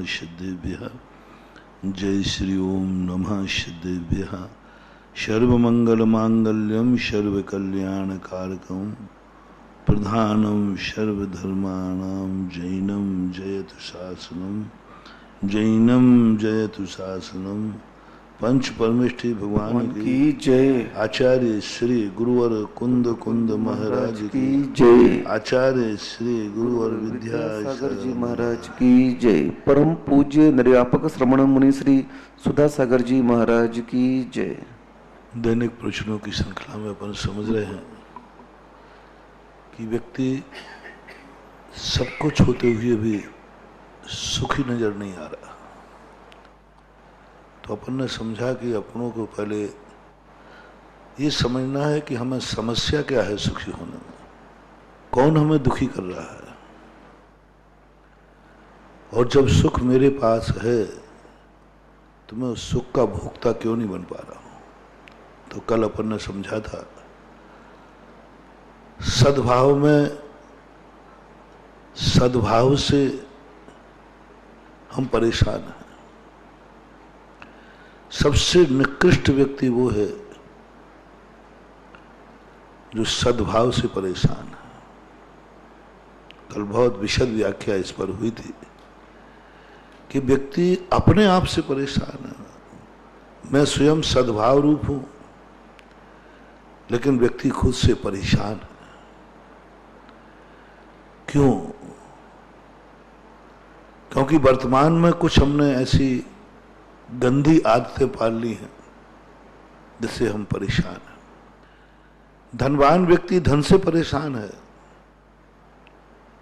सिद्धेभ्यः। जय श्री ओम नमः सिद्धेभ्यः। सर्वमंगलमांगल्यं सर्वकल्याणकारकं प्रधानं सर्वधर्माणां जैनं जयतु शासनं। जैनम जयतु शासनम। पंच परमेष्ठी भगवान की जय। आचार्य श्री गुरुवर कुंद कुंद महाराज की जय। आचार्य श्री गुरुवर विद्यासागर जी महाराज की जय। परम पूज्य निर्व्यापक श्रमण मुनि श्री सुधा सागर जी महाराज की जय। दैनिक प्रश्नों की श्रृंखला में अपन समझ रहे हैं कि व्यक्ति सब कुछ होते हुए भी सुखी नजर नहीं आ रहा। तो अपन ने समझा कि अपनों को पहले ये समझना है कि हमें समस्या क्या है सुखी होने में, कौन हमें दुखी कर रहा है। और जब सुख मेरे पास है तो मैं उस सुख का भोक्ता क्यों नहीं बन पा रहा हूं। तो कल अपन ने समझा था सद्भाव में, सद्भाव से हम परेशान हैं। सबसे निकृष्ट व्यक्ति वो है जो सद्भाव से परेशान है। कल बहुत विशद व्याख्या इस पर हुई थी कि व्यक्ति अपने आप से परेशान है। मैं स्वयं सद्भाव रूप हूं, लेकिन व्यक्ति खुद से परेशान है। क्यों? क्योंकि वर्तमान में कुछ हमने ऐसी गंदी आदतें पाल ली हैं जिससे हम परेशान हैं। धनवान व्यक्ति धन से परेशान है।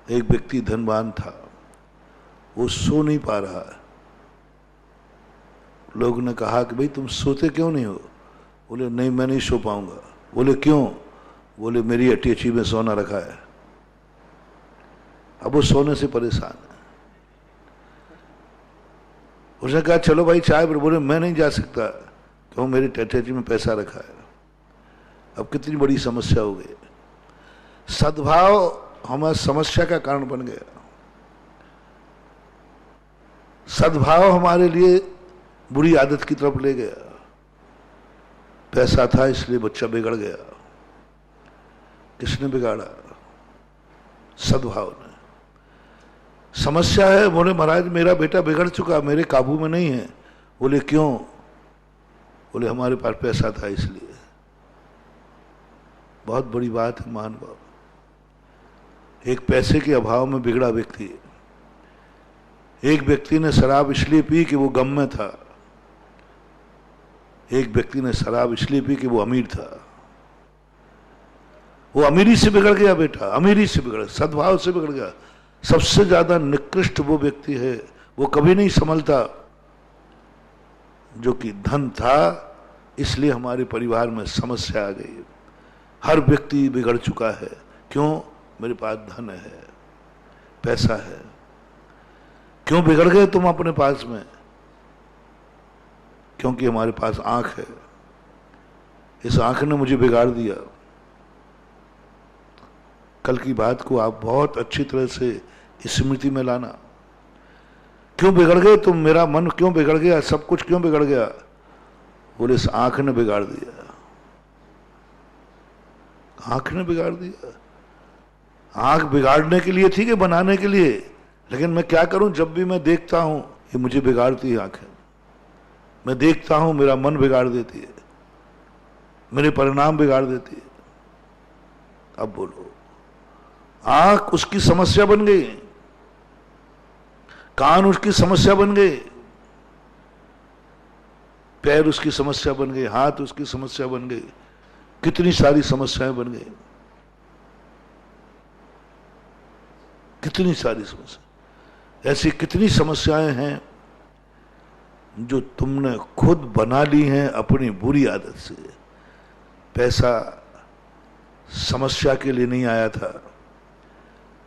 एक व्यक्ति धनवान था, वो सो नहीं पा रहा है। लोग ने कहा कि भाई तुम सोते क्यों नहीं हो? बोले नहीं, मैं नहीं सो पाऊंगा। बोले क्यों? बोले मेरी अटैची में सोना रखा है। अब वो सोने से परेशान है। उसने कहा चलो भाई चाय पर। बोले मैं नहीं जा सकता, क्यों? मेरी अटैची में पैसा रखा है। अब कितनी बड़ी समस्या हो गई। सद्भाव हमारी समस्या का कारण बन गया। सद्भाव हमारे लिए बुरी आदत की तरफ ले गया। पैसा था इसलिए बच्चा बिगड़ गया। किसने बिगाड़ा? सद्भाव ने। समस्या है। बोले महाराज मेरा बेटा बिगड़ चुका, मेरे काबू में नहीं है। बोले क्यों? बोले हमारे पास पैसा था इसलिए। बहुत बड़ी बात है महानुभाव। एक पैसे के अभाव में बिगड़ा व्यक्ति। एक व्यक्ति ने शराब इसलिए पी कि वो गम में था। एक व्यक्ति ने शराब इसलिए पी कि वो अमीर था। वो अमीरी से बिगड़ गया बेटा, अमीरी से बिगड़, सद्भाव से बिगड़ गया। सबसे ज्यादा निकृष्ट वो व्यक्ति है, वो कभी नहीं संभलता जो कि धन था इसलिए हमारे परिवार में समस्या आ गई। हर व्यक्ति बिगड़ चुका है। क्यों? मेरे पास धन है, पैसा है। क्यों बिगड़ गए तुम अपने पास में? क्योंकि हमारे पास आंख है। इस आंख ने मुझे बिगाड़ दिया। कल की बात को आप बहुत अच्छी तरह से स्मृति में लाना। क्यों बिगड़ गए तुम? मेरा मन क्यों बिगड़ गया? सब कुछ क्यों बिगड़ गया? बोले इस आंख ने बिगाड़ दिया। आंख ने बिगाड़ दिया। आंख बिगाड़ने के लिए थी कि बनाने के लिए? लेकिन मैं क्या करूं, जब भी मैं देखता हूं ये मुझे बिगाड़ती है आंखें। मैं देखता हूं मेरा मन बिगाड़ देती है, मेरे परिणाम बिगाड़ देती है। अब बोलो, आंख उसकी समस्या बन गई, कान उसकी समस्या बन गए, पैर उसकी समस्या बन गए, हाथ उसकी समस्या बन गई। कितनी सारी समस्याएं बन गई, कितनी सारी समस्या। ऐसी कितनी समस्याएं हैं जो तुमने खुद बना ली हैं अपनी बुरी आदत से। पैसा समस्या के लिए नहीं आया था,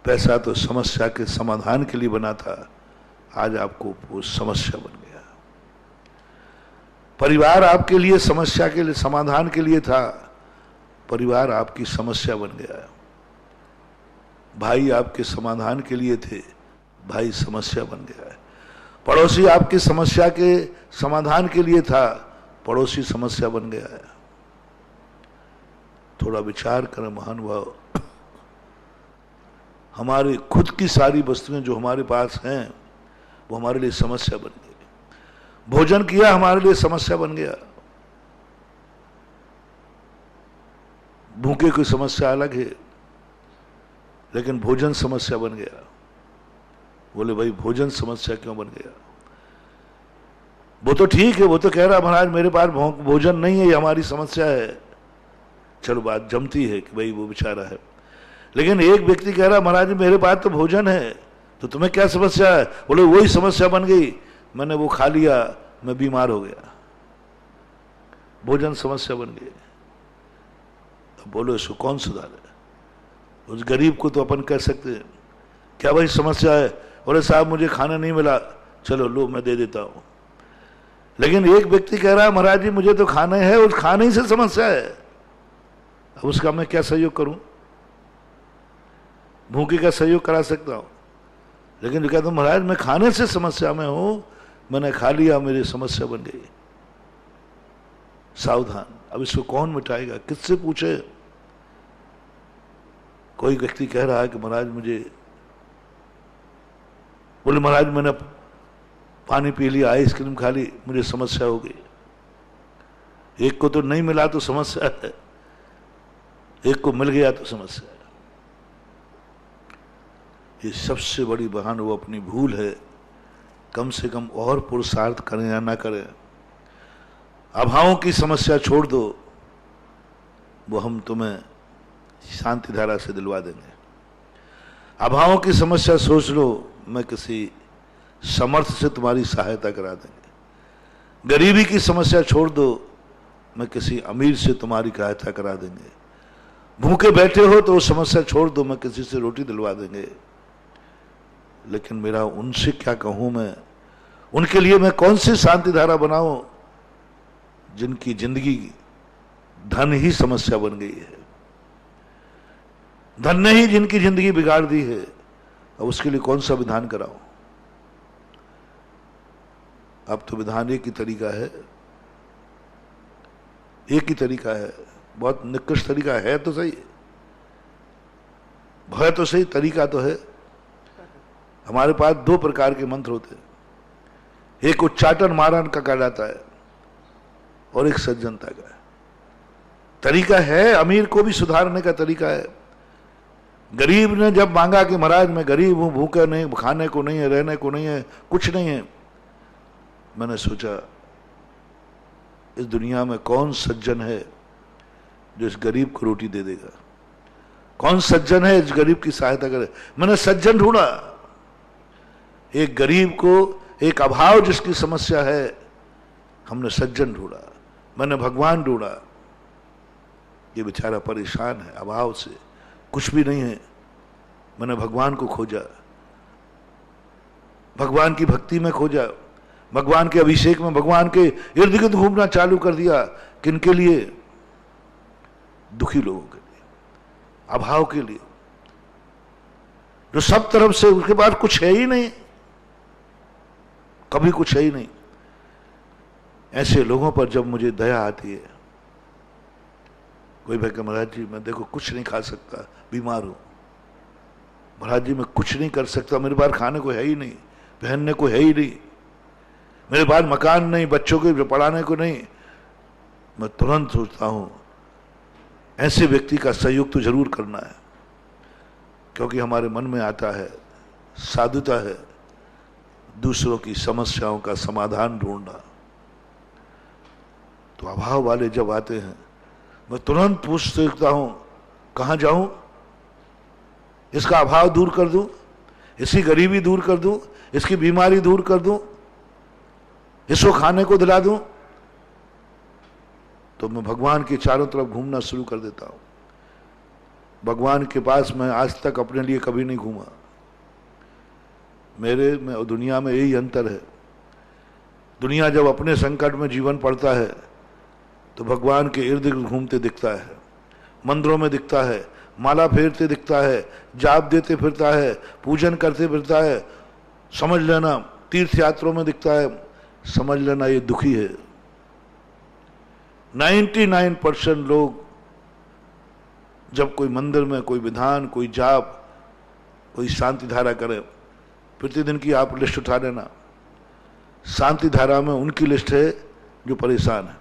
पैसा तो समस्या के समाधान के लिए बना था। आज आपको वो समस्या बन गया। परिवार आपके लिए समस्या के लिए, समाधान के लिए था, परिवार आपकी समस्या बन गया। भाई आपके समाधान के लिए थे, भाई समस्या बन गया है। पड़ोसी आपकी समस्या के समाधान के लिए था, पड़ोसी समस्या बन गया है। थोड़ा विचार करें महानुभाव। हमारी खुद की सारी वस्तुएं जो हमारे पास हैं वो हमारे लिए समस्या बन गई। भोजन किया हमारे लिए समस्या बन गया। भूखे की समस्या अलग है, लेकिन भोजन समस्या बन गया। बोले भाई भोजन समस्या क्यों बन गया? वो तो ठीक है, वो तो कह रहा महाराज मेरे पास भोजन नहीं है, ये हमारी समस्या है। चलो बात जमती है कि भाई वो बेचारा है। लेकिन एक व्यक्ति कह रहा महाराज मेरे पास तो भोजन है, तो तुम्हें क्या समस्या है? बोले वही समस्या बन गई, मैंने वो खा लिया, मैं बीमार हो गया। भोजन समस्या बन गई। अब बोलो इसको कौन सुधारे? उस गरीब को तो अपन कह सकते हैं क्या भाई समस्या है? बोले साहब मुझे खाना नहीं मिला, चलो लो मैं दे देता हूं। लेकिन एक व्यक्ति कह रहा है महाराज जी मुझे तो खाना है, उस खाने से समस्या है, अब उसका मैं क्या सहयोग करूं? भूखे का सहयोग करा सकता हूं, लेकिन जो कहता हूं महाराज मैं खाने से समस्या में हूं, मैंने खा लिया, मेरी समस्या बन गई। सावधान। अब इसको कौन मिटाएगा? किससे पूछे? कोई व्यक्ति कह रहा है कि महाराज मुझे, बोले महाराज मैंने पानी पी लिया, आइसक्रीम खा ली, मुझे समस्या हो गई। एक को तो नहीं मिला तो समस्या है, एक को मिल गया तो समस्या है। ये सबसे बड़ी बहान वो अपनी भूल है। कम से कम और पुरुषार्थ करें या ना करें, अभावों की समस्या छोड़ दो, वो हम तुम्हें शांति धारा से दिलवा देंगे। अभावों की समस्या सोच लो, मैं किसी समर्थ से तुम्हारी सहायता करा देंगे। गरीबी की समस्या छोड़ दो, मैं किसी अमीर से तुम्हारी सहायता करा देंगे। भूखे बैठे हो तो वो समस्या छोड़ दो, मैं किसी से रोटी दिलवा देंगे। लेकिन मेरा उनसे क्या कहूं मैं? उनके लिए मैं कौन सी शांति धारा बनाऊं जिनकी जिंदगी धन ही समस्या बन गई है? धन ने ही जिनकी जिंदगी बिगाड़ दी है, अब उसके लिए कौन सा विधान कराऊं? अब तो विधान एक ही तरीका है, एक ही तरीका है, बहुत निकृष्ट तरीका है तो सही, है तो सही, तरीका तो है। हमारे पास दो प्रकार के मंत्र होते हैं, एक उच्चाटन मारन का कहलाता है और एक सज्जनता का है। तरीका है, अमीर को भी सुधारने का तरीका है। गरीब ने जब मांगा कि महाराज मैं गरीब हूं, भूखा नहीं, खाने को नहीं है, रहने को नहीं है, कुछ नहीं है, मैंने सोचा इस दुनिया में कौन सज्जन है जो इस गरीब को रोटी दे देगा? कौन सज्जन है इस गरीब की सहायता करे? मैंने सज्जन ढूंढा, एक गरीब को, एक अभाव जिसकी समस्या है, हमने सज्जन ढूंढा। मैंने भगवान ढूंढा। ये बेचारा परेशान है अभाव से, कुछ भी नहीं है। मैंने भगवान को खोजा, भगवान की भक्ति में खोजा, भगवान के अभिषेक में, भगवान के इर्द गिर्द घूमना चालू कर दिया। किनके लिए? दुखी लोगों के लिए, अभाव के लिए, जो सब तरफ से, उसके बाद कुछ है ही नहीं, कभी कुछ है ही नहीं। ऐसे लोगों पर जब मुझे दया आती है, कोई भाई कहा महाराज जी मैं देखो कुछ नहीं खा सकता, बीमार हूं, महाराज जी मैं कुछ नहीं कर सकता, मेरे पास खाने को है ही नहीं, पहनने को है ही नहीं, मेरे पास मकान नहीं, बच्चों को पढ़ाने को नहीं, मैं तुरंत सोचता हूं ऐसे व्यक्ति का सहयोग तो जरूर करना है, क्योंकि हमारे मन में आता है, साधुता है दूसरों की समस्याओं का समाधान ढूंढना। तो अभाव वाले जब आते हैं, मैं तुरंत पूछ सकता हूं कहां जाऊं, इसका अभाव दूर कर दूं, इसकी गरीबी दूर कर दूं, इसकी बीमारी दूर कर दूं, इसको खाने को दिला दूं। तो मैं भगवान के चारों तरफ घूमना शुरू कर देता हूं। भगवान के पास मैं आज तक अपने लिए कभी नहीं घूमा। मेरे में और दुनिया में यही अंतर है। दुनिया जब अपने संकट में जीवन पड़ता है तो भगवान के इर्द गिर्द घूमते दिखता है, मंदिरों में दिखता है, माला फेरते दिखता है, जाप देते फिरता है, पूजन करते फिरता है। समझ लेना तीर्थ यात्रों में दिखता है, समझ लेना ये दुखी है। 99% लोग जब कोई मंदिर में कोई विधान, कोई जाप, कोई शांति धारा करे, प्रतिदिन की आप लिस्ट उठा लेना, शांति धारा में उनकी लिस्ट है जो परेशान है।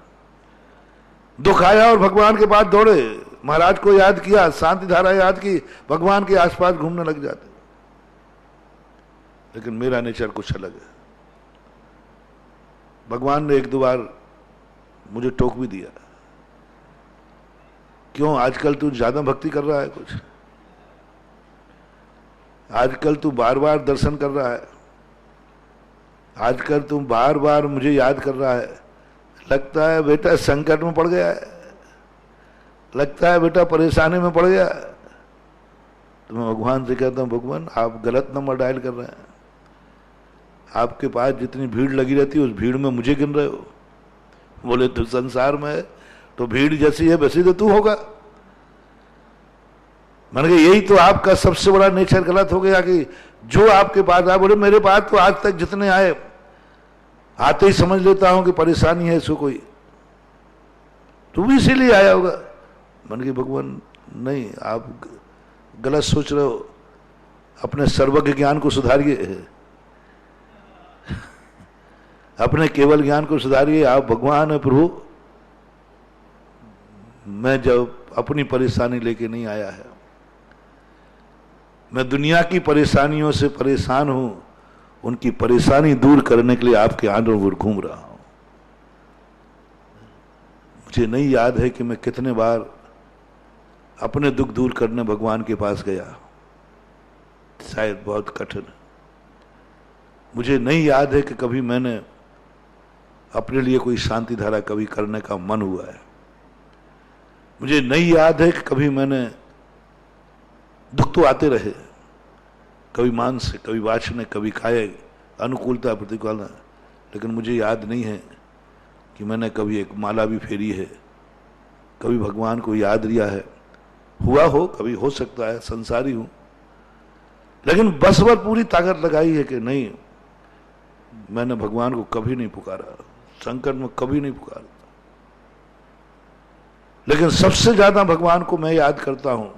दुख आया और भगवान के पास दौड़े, महाराज को याद किया, शांति धारा याद की, भगवान के आसपास घूमने लग जाते। लेकिन मेरा नेचर कुछ अलग है। भगवान ने 1-2 बार मुझे टोक भी दिया, क्यों आजकल तू ज्यादा भक्ति कर रहा है, कुछ आजकल तू बार बार दर्शन कर रहा है, आजकल तू बार बार मुझे याद कर रहा है, लगता है बेटा संकट में पड़ गया है, लगता है बेटा परेशानी में पड़ गया। तो मैं भगवान से कहता हूं, भगवान आप गलत नंबर डायल कर रहे हैं, आपके पास जितनी भीड़ लगी रहती है उस भीड़ में मुझे गिन रहे हो। बोले तू संसार में है तो भीड़ जैसी है वैसी तो तू होगा। मैंने कहा यही तो आपका सबसे बड़ा नेचर गलत हो गया कि जो आपके पास आए, बोले मेरे पास तो आज तक जितने आए, आते ही समझ लेता हूं कि परेशानी है इसको कोई, तू भी इसीलिए आया होगा। मैंने कहा भगवान नहीं, आप गलत सोच रहे हो, अपने सर्वज्ञ ज्ञान को सुधारिए, अपने केवल ज्ञान को सुधारिए। आप भगवान है प्रभु, मैं जब अपनी परेशानी लेके नहीं आया है, मैं दुनिया की परेशानियों से परेशान हूं, उनकी परेशानी दूर करने के लिए आपके आंगन घूम रहा हूं। मुझे नहीं याद है कि मैं कितने बार अपने दुख दूर करने भगवान के पास गया, शायद बहुत कठिन। मुझे नहीं याद है कि कभी मैंने अपने लिए कोई शांति धारा कभी करने का मन हुआ है। मुझे नहीं याद है कि कभी मैंने, दुख तो आते रहे, कभी मानसिक, कभी वाचनिक, कभी कायिक, अनुकूलता प्रतिकूलता, लेकिन मुझे याद नहीं है कि मैंने कभी एक माला भी फेरी है, कभी भगवान को याद लिया है। हुआ हो, कभी हो सकता है, संसारी हूं, लेकिन बस पर पूरी ताकत लगाई है कि नहीं, मैंने भगवान को कभी नहीं पुकारा, संकट में कभी नहीं पुकारा। लेकिन सबसे ज्यादा भगवान को मैं याद करता हूं,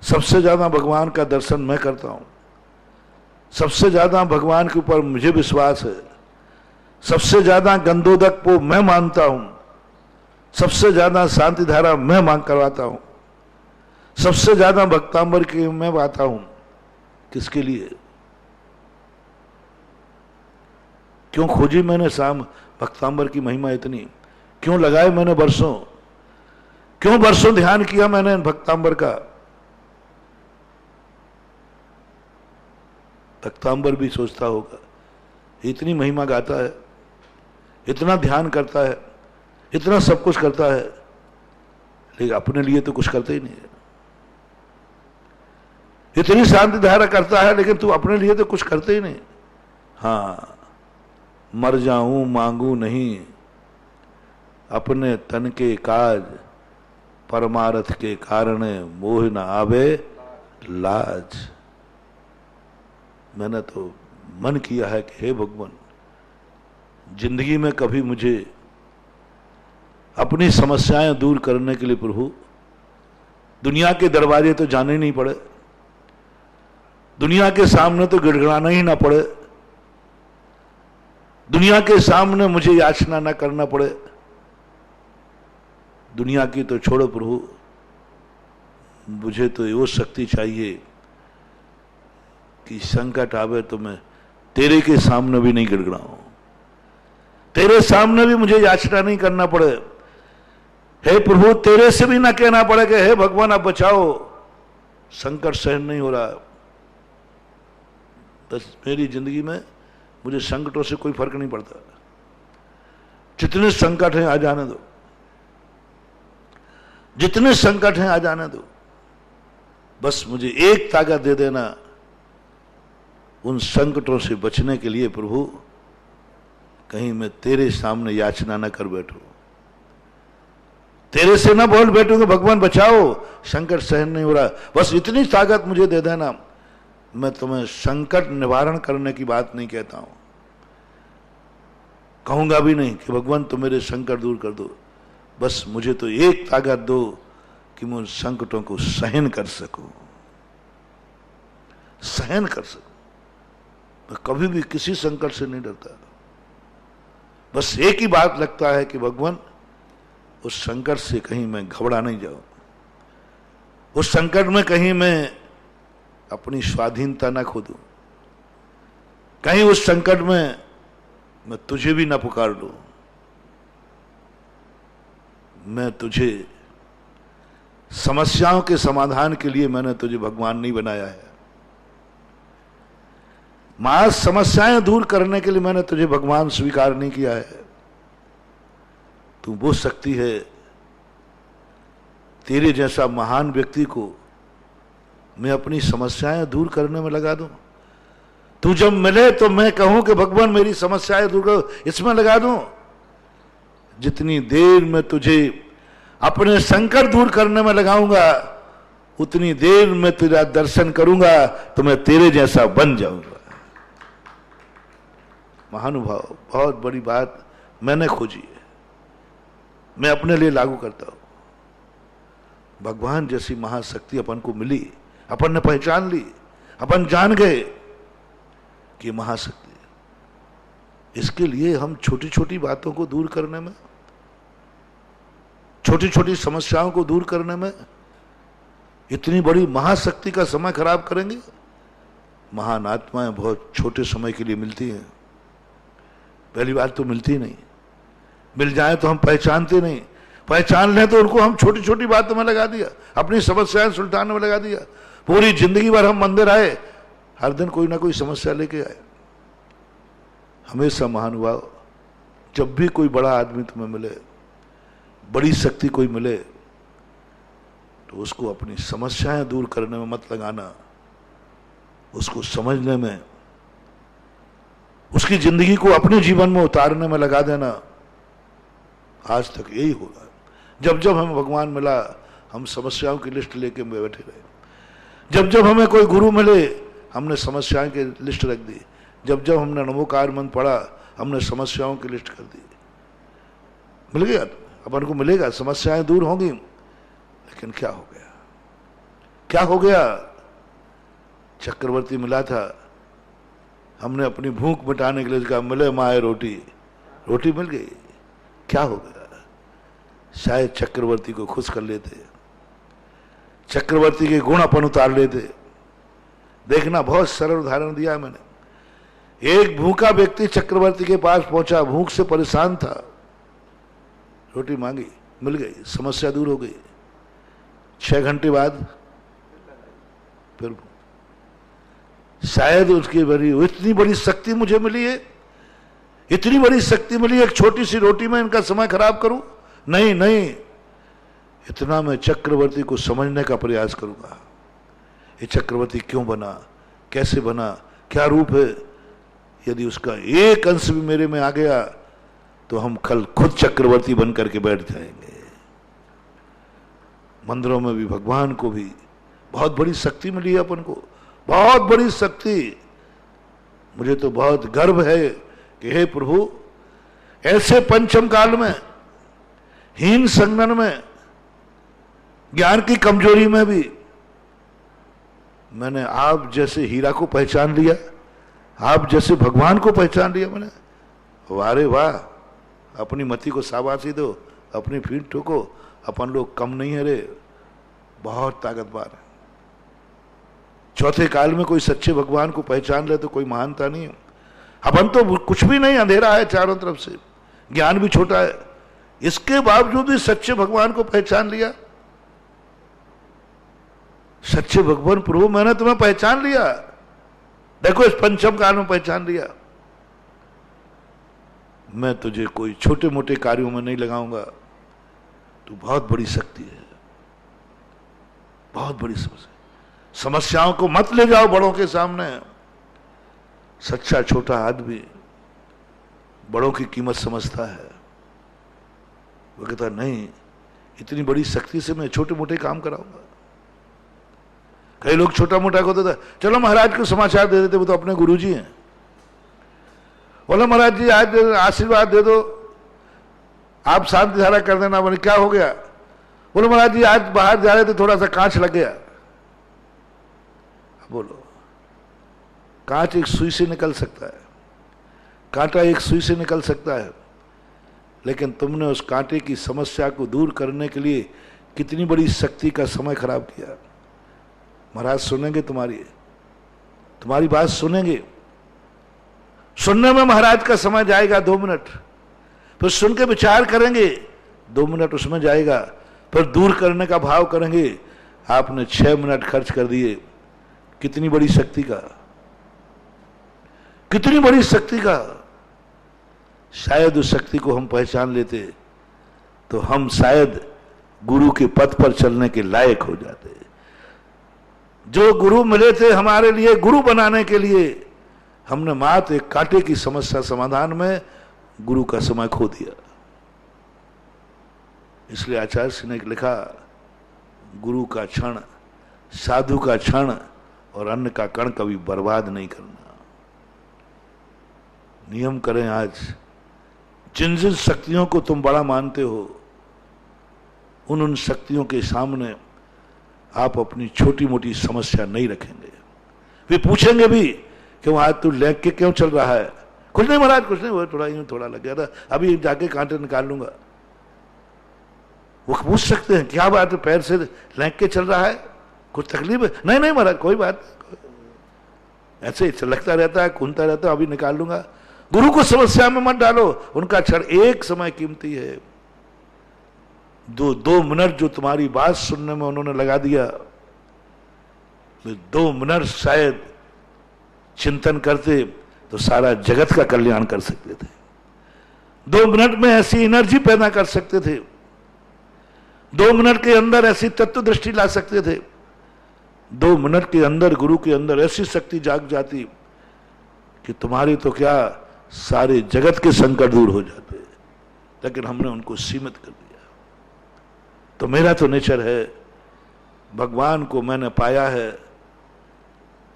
सबसे ज्यादा भगवान का दर्शन मैं करता हूं, सबसे ज्यादा भगवान के ऊपर मुझे विश्वास है, सबसे ज्यादा गंधोदक को मैं मानता हूं, सबसे ज्यादा शांति धारा मैं मांग करवाता हूं, सबसे ज्यादा भक्तांबर की मैं बाता हूं। किसके लिए? क्यों खोजी मैंने शाम भक्तांबर की महिमा इतनी, क्यों लगाए मैंने बरसों, क्यों बरसों ध्यान किया मैंने भक्तांबर का। भक्तांबर भी सोचता होगा, इतनी महिमा गाता है, इतना ध्यान करता है, इतना सब कुछ करता है, लेकिन अपने लिए तो कुछ करते ही नहीं है। इतनी शांति धारा करता है, लेकिन तू अपने लिए तो कुछ करते ही नहीं। हाँ, मर जाऊं मांगू नहीं, अपने तन के काज, परमार्थ के कारण मोह न आवे लाज। मैंने तो मन किया है कि हे भगवान, जिंदगी में कभी मुझे अपनी समस्याएं दूर करने के लिए प्रभु दुनिया के दरवाजे तो जाने नहीं पड़े, दुनिया के सामने तो गिड़गिड़ाना ही ना पड़े, दुनिया के सामने मुझे याचना ना करना पड़े। दुनिया की तो छोड़ो प्रभु, मुझे तो वो शक्ति चाहिए कि संकट आवे तो मैं तेरे के सामने भी नहीं गिड़गिड़ाऊं, तेरे सामने भी मुझे याचना नहीं करना पड़े। हे प्रभु, तेरे से भी ना कहना पड़े कि हे भगवान आप बचाओ, संकट सहन नहीं हो रहा। बस मेरी जिंदगी में मुझे संकटों से कोई फर्क नहीं पड़ता, जितने संकट हैं आ जाने दो, जितने संकट हैं आ जाने दो, बस मुझे एक ताकत दे देना उन संकटों से बचने के लिए प्रभु, कहीं मैं तेरे सामने याचना न कर बैठूं, तेरे से ना बोल बैठूं कि भगवान बचाओ, संकट सहन नहीं हो रहा। बस इतनी ताकत मुझे दे देना मैं तुम्हें संकट निवारण करने की बात नहीं कहता हूं, कहूंगा भी नहीं कि भगवान तुम मेरे संकट दूर कर दो, बस मुझे तो एक ताकत दो कि मैं उन संकटों को सहन कर सकूं, सहन कर सकूं। मैं कभी भी किसी संकट से नहीं डरता, बस एक ही बात लगता है कि भगवान उस संकट से कहीं मैं घबरा नहीं जाऊं, उस संकट में कहीं मैं अपनी स्वाधीनता ना खो दूं, कहीं उस संकट में मैं तुझे भी ना पुकार लूं। मैं तुझे समस्याओं के समाधान के लिए मैंने तुझे भगवान नहीं बनाया है, मां समस्याएं दूर करने के लिए मैंने तुझे भगवान स्वीकार नहीं किया है। तू वो शक्ति है, तेरे जैसा महान व्यक्ति को मैं अपनी समस्याएं दूर करने में लगा दूं। तू जब मिले तो मैं कहूं कि भगवान मेरी समस्याएं दूर करो, इसमें लगा दूं। जितनी देर मैं तुझे अपने संकट दूर करने में लगाऊंगा, उतनी देर में तेरा दर्शन करूंगा तो मैं तेरे जैसा बन जाऊंगा। महानुभाव, बहुत बड़ी बात मैंने खोजी है, मैं अपने लिए लागू करता हूं। भगवान जैसी महाशक्ति अपन को मिली, अपन ने पहचान ली, अपन जान गए कि महाशक्ति है। इसके लिए हम छोटी छोटी बातों को दूर करने में, छोटी छोटी समस्याओं को दूर करने में इतनी बड़ी महाशक्ति का समय खराब करेंगे। महान आत्माएं बहुत छोटे समय के लिए मिलती हैं, पहली बार तो मिलती नहीं, मिल जाए तो हम पहचानते नहीं, पहचान लें तो उनको हम छोटी छोटी बातों में लगा दिया, अपनी समस्याएं सुलझाने में लगा दिया। पूरी जिंदगी भर हम मंदिर आए, हर दिन कोई ना कोई समस्या लेके आए। हमेशा महानुभाव, जब भी कोई बड़ा आदमी तुम्हें मिले, बड़ी शक्ति कोई मिले, तो उसको अपनी समस्याएं दूर करने में मत लगाना, उसको समझने में, उसकी जिंदगी को अपने जीवन में उतारने में लगा देना। आज तक यही होगा, जब जब हमें भगवान मिला हम समस्याओं की लिस्ट लेके बैठे रहे, जब जब हमें कोई गुरु मिले हमने समस्याओं की लिस्ट रख दी, जब जब हमने नमोकार मंत्र पढ़ा हमने समस्याओं की लिस्ट कर दी। मिल गया, अपन को मिलेगा, समस्याएं दूर होंगी, लेकिन क्या हो गया, क्या हो गया? चक्रवर्ती मिला था, हमने अपनी भूख मिटाने के लिए कहा मिले माए रोटी, रोटी मिल गई, क्या हो गया? शायद चक्रवर्ती को खुश कर लेते, चक्रवर्ती के गुण अपन उतार लेते। देखना, बहुत सरल उदाहरण दिया है मैंने। एक भूखा व्यक्ति चक्रवर्ती के पास पहुंचा, भूख से परेशान था, रोटी मांगी, मिल गई, समस्या दूर हो गई। 6 घंटे बाद फिर शायद उसकी बड़ी, इतनी बड़ी शक्ति मुझे मिली है, इतनी बड़ी शक्ति मिली, एक छोटी सी रोटी में इनका समय खराब करूं? नहीं नहीं, इतना मैं चक्रवर्ती को समझने का प्रयास करूंगा। ये चक्रवर्ती क्यों बना, कैसे बना, क्या रूप है? यदि उसका एक अंश भी मेरे में आ गया तो हम कल खुद चक्रवर्ती बन करके बैठ जाएंगे। मंदिरों में भी भगवान को भी बहुत बड़ी शक्ति मिली है अपन को, बहुत बड़ी शक्ति। मुझे तो बहुत गर्व है कि हे प्रभु, ऐसे पंचम काल में, हीन संगन में, ज्ञान की कमजोरी में भी मैंने आप जैसे हीरा को पहचान लिया, आप जैसे भगवान को पहचान लिया मैंने। वारे वाह, अपनी मति को शाबाशी दो, अपनी पीठ ठोको, अपन लोग कम नहीं है रे, बहुत ताकतवर है। चौथे काल में कोई सच्चे भगवान को पहचान ले तो कोई महानता नहीं है। अपन तो कुछ भी नहीं, अंधेरा है चारों तरफ से, ज्ञान भी छोटा है, इसके बावजूद भी सच्चे भगवान को पहचान लिया। सच्चे भगवान प्रभु, मैंने तुम्हें पहचान लिया, देखो इस पंचम काल में पहचान लिया। मैं तुझे कोई छोटे मोटे कार्यों में नहीं लगाऊंगा, तू बहुत बड़ी शक्ति है, बहुत बड़ी समस्या। समस्याओं को मत ले जाओ बड़ों के सामने। सच्चा छोटा आदमी बड़ों की कीमत समझता है, वो कहता नहीं, इतनी बड़ी शक्ति से मैं छोटे मोटे काम कराऊंगा। कई लोग छोटा मोटा होता था, चलो महाराज को समाचार दे देते, वो तो अपने गुरुजी हैं। बोला महाराज जी आज आशीर्वाद दे दो, आप शांति धारा कर देना। बोले क्या हो गया? बोलो महाराज जी आज बाहर जा रहे थे, थोड़ा सा कांच लग गया। बोलो, कांच एक सुई से निकल सकता है, कांटा एक सुई से निकल सकता है, लेकिन तुमने उस कांटे की समस्या को दूर करने के लिए कितनी बड़ी शक्ति का समय खराब किया। महाराज सुनेंगे तुम्हारी बात सुनेंगे। सुनने में महाराज का समय जाएगा 2 मिनट, फिर सुन के विचार करेंगे 2 मिनट उसमें जाएगा, फिर दूर करने का भाव करेंगे। आपने 6 मिनट खर्च कर दिए। कितनी बड़ी शक्ति का, कितनी बड़ी शक्ति का। शायद उस शक्ति को हम पहचान लेते तो हम शायद गुरु के पथ पर चलने के लायक हो जाते। जो गुरु मिले थे हमारे लिए गुरु बनाने के लिए, हमने मात्र एक कांटे की समस्या समाधान में गुरु का समय खो दिया। इसलिए आचार्य सिंह ने लिखा, गुरु का क्षण, साधु का क्षण और अन्न का कण कभी बर्बाद नहीं करना। नियम करें आज, जिन जिन शक्तियों को तुम बड़ा मानते हो, उन शक्तियों के सामने आप अपनी छोटी मोटी समस्या नहीं रखेंगे। वे पूछेंगे भी कि आज तू लेग के क्यों चल रहा है? कुछ नहीं महाराज, कुछ नहीं, वो थोड़ा लग गया था, अभी जाके कांटे निकाल लूंगा। वो पूछ सकते हैं क्या बात है, पैर से लेग के चल रहा है, कुछ तकलीफ है? नहीं नहीं महाराज कोई बात नहीं, ऐसे ही लगता रहता है, खूनता रहता है, अभी निकाल लूंगा। गुरु को समस्या में मत डालो, उनका क्षण एक समय कीमती है। 2 मिनट जो तुम्हारी बात सुनने में उन्होंने लगा दिया, 2 मिनट शायद चिंतन करते तो सारा जगत का कल्याण कर सकते थे। 2 मिनट में ऐसी एनर्जी पैदा कर सकते थे, 2 मिनट के अंदर ऐसी तत्व दृष्टि ला सकते थे, 2 मिनट के अंदर गुरु के अंदर ऐसी शक्ति जाग जाती कि तुम्हारी तो क्या सारे जगत के संकट दूर हो जाते। लेकिन हमने उनको सीमित कर दिया। तो मेरा तो नेचर है, भगवान को मैंने पाया है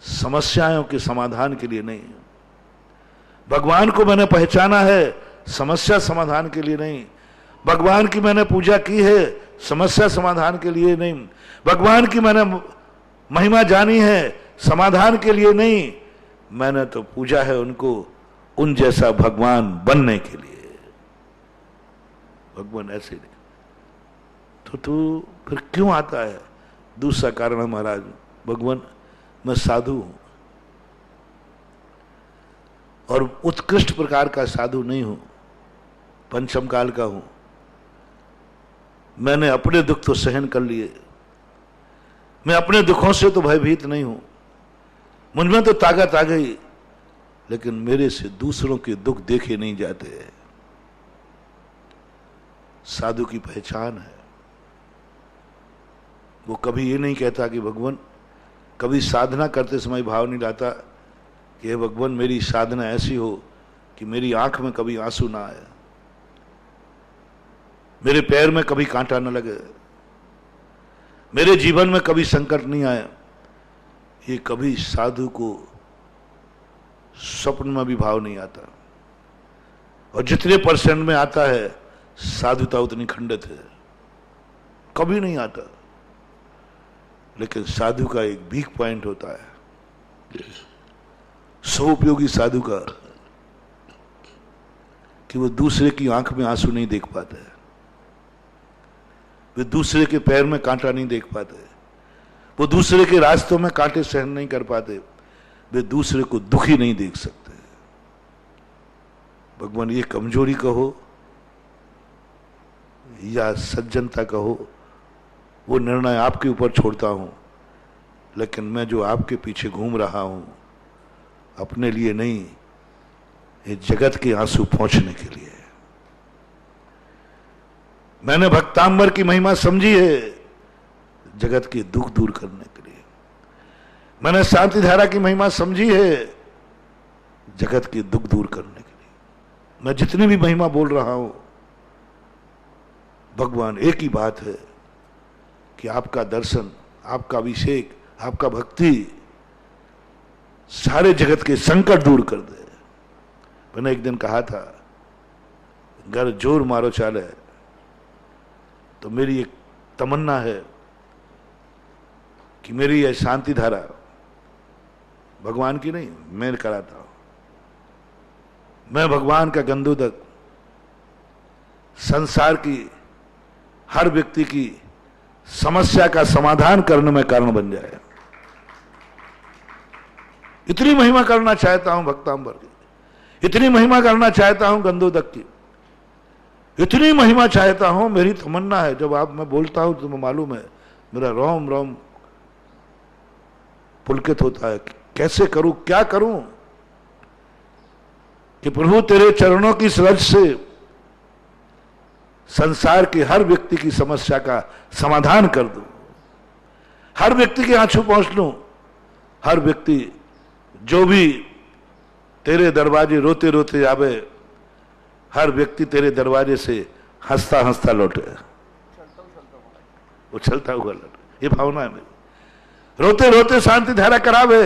समस्याओं के समाधान के लिए नहीं, भगवान को मैंने पहचाना है समस्या समाधान के लिए नहीं, भगवान की मैंने पूजा की है समस्या समाधान के लिए नहीं, भगवान की मैंने महिमा जानी है समाधान के लिए नहीं, मैंने तो पूजा है उनको उन जैसा भगवान बनने के लिए। भगवान ऐसे नहीं तो तू फिर क्यों आता है? दूसरा कारण है महाराज, भगवान मैं साधु हूं और उत्कृष्ट प्रकार का साधु नहीं हूं, पंचम काल का हूं। मैंने अपने दुख तो सहन कर लिए, मैं अपने दुखों से तो भयभीत नहीं हूं, मुझमें तो ताकत आ गई, लेकिन मेरे से दूसरों के दुख देखे नहीं जाते। साधु की पहचान है, वो कभी ये नहीं कहता कि भगवान, कभी साधना करते समय भाव नहीं लाता कि भगवान मेरी साधना ऐसी हो कि मेरी आंख में कभी आंसू ना आए, मेरे पैर में कभी कांटा न लगे, मेरे जीवन में कभी संकट नहीं आए। ये कभी साधु को स्वप्न में भी भाव नहीं आता, और जितने % में आता है साधुता उतनी खंडित है, कभी नहीं आता। लेकिन साधु का एक वीक पॉइंट होता है, स्वउपयोगी साधु का, कि वो दूसरे की आंख में आंसू नहीं देख पाते, वे दूसरे के पैर में कांटा नहीं देख पाते, वो दूसरे के रास्तों में कांटे सहन नहीं कर पाते, वे दूसरे को दुखी नहीं देख सकते। भगवान ये कमजोरी कहो या सज्जनता कहो, वो निर्णय आपके ऊपर छोड़ता हूं, लेकिन मैं जो आपके पीछे घूम रहा हूं अपने लिए नहीं, ये जगत के आंसू पहुंचने के लिए। मैंने भक्तांबर की महिमा समझी है जगत के दुख दूर करने के लिए, मैंने शांति धारा की महिमा समझी है जगत के दुख दूर करने के लिए। मैं जितनी भी महिमा बोल रहा हूं, भगवान एक ही बात है कि आपका दर्शन, आपका अभिषेक, आपका भक्ति सारे जगत के संकट दूर कर दे। मैंने एक दिन कहा था, घर जोर मारो चाले, तो मेरी एक तमन्ना है कि मेरी यह शांति धारा भगवान की नहीं, मैं कराता हूं। मैं भगवान का गंधोदक संसार की हर व्यक्ति की समस्या का समाधान करने में कारण बन जाए। इतनी महिमा करना चाहता हूं भक्तांबर की, इतनी महिमा करना चाहता हूं गंधोदक की, इतनी महिमा चाहता हूं। मेरी तमन्ना है, जब आप मैं बोलता हूं तो तुम्हें मालूम है मेरा रोम रोम पुलकित होता है। कैसे करूं, क्या करूं कि प्रभु तेरे चरणों की सरज से संसार के हर व्यक्ति की समस्या का समाधान कर दूं, हर व्यक्ति के आंसू पहुंच लूं, हर व्यक्ति जो भी तेरे दरवाजे रोते रोते आवे, हर व्यक्ति तेरे दरवाजे से हंसता हंसता लौटे, उछलता हुआ लौटे। ये भावना है मेरी। रोते रोते शांति धारा करावे,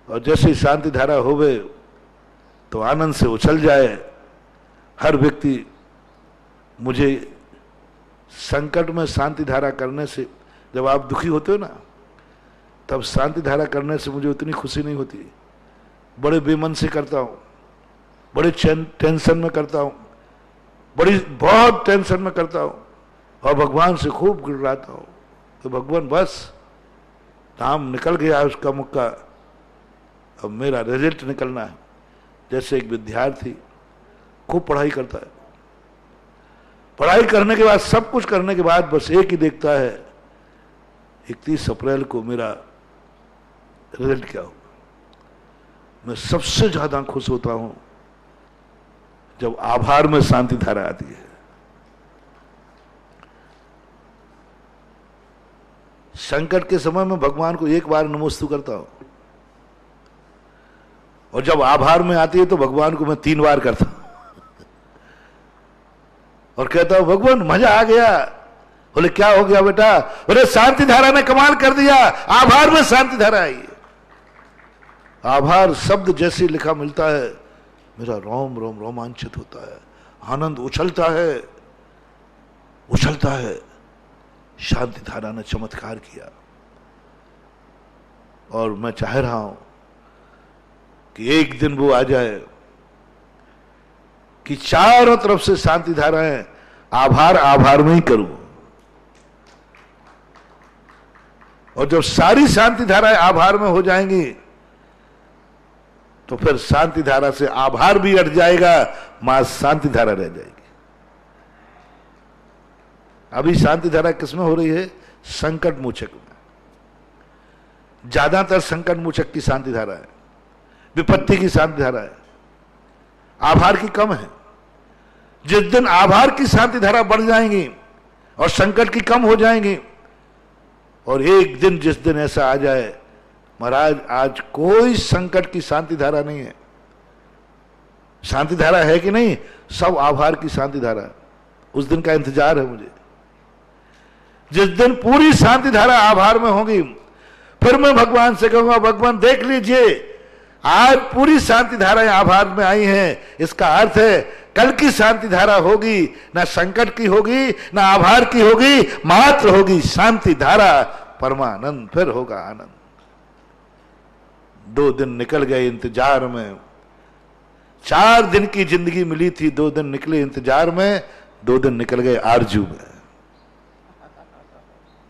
और जैसे ही शांति धारा होवे तो आनंद से उछल जाए। हर व्यक्ति मुझे संकट में शांति धारा करने से, जब आप दुखी होते हो ना, तब शांति धारा करने से मुझे उतनी खुशी नहीं होती। बड़े बेमन से करता हूं, बड़े टेंशन में करता हूं, बहुत टेंशन में करता हूं, और भगवान से खूब गिड़ाता हूं। तो भगवान बस काम निकल गया उसका मुक्का, अब मेरा रिजल्ट निकलना है। जैसे एक विद्यार्थी खूब पढ़ाई करता है, पढ़ाई करने के बाद, सब कुछ करने के बाद बस एक ही देखता है 31 अप्रैल को मेरा रिजल्ट क्या होगा। मैं सबसे ज्यादा खुश होता हूं जब आभार में शांति धारा आती है। संकट के समय में भगवान को एक बार नमोस्तु करता हूं, और जब आभार में आती है तो भगवान को मैं 3 बार करता हूं, और कहता हूं भगवान मजा आ गया। बोले क्या हो गया बेटा? बोले शांति धारा ने कमाल कर दिया, आभार में शांति धारा आई। आभार शब्द जैसे लिखा मिलता है, मेरा रोम रोम रोमांचित होता है, आनंद उछलता है, उछलता है। शांति धारा ने चमत्कार किया, और मैं चाह रहा हूं कि एक दिन वो आ जाए कि चारों तरफ से शांति धाराएं आभार आभार में ही करूं। और जब सारी शांति धाराएं आभार में हो जाएंगी तो फिर शांति धारा से आभार भी हट जाएगा, मां शांति धारा रह जाएगी। अभी शांति धारा किसमें हो रही है? संकट मोचक में। ज्यादातर संकट मोचक की शांति धारा है, विपत्ति की शांति धारा है, आभार की कम है। जिस दिन आभार की शांति धारा बढ़ जाएंगी और संकट की कम हो जाएंगी, और एक दिन जिस दिन ऐसा आ जाए महाराज आज कोई संकट की शांति धारा नहीं है, शांति धारा है कि नहीं, सब आभार की शांति धारा है, उस दिन का इंतजार है मुझे। जिस दिन पूरी शांति धारा आभार में होगी, फिर मैं भगवान से कहूंगा भगवान देख लीजिए आज पूरी शांति धाराएं आभार में आई हैं, इसका अर्थ है कल की शांति धारा होगी ना संकट की होगी ना आभार की होगी, मात्र होगी शांति धारा, परमानंद, फिर होगा आनंद। 2 दिन निकल गए इंतजार में, 4 दिन की जिंदगी मिली थी, 2 दिन निकले इंतजार में, 2 दिन निकल गए आरजू में।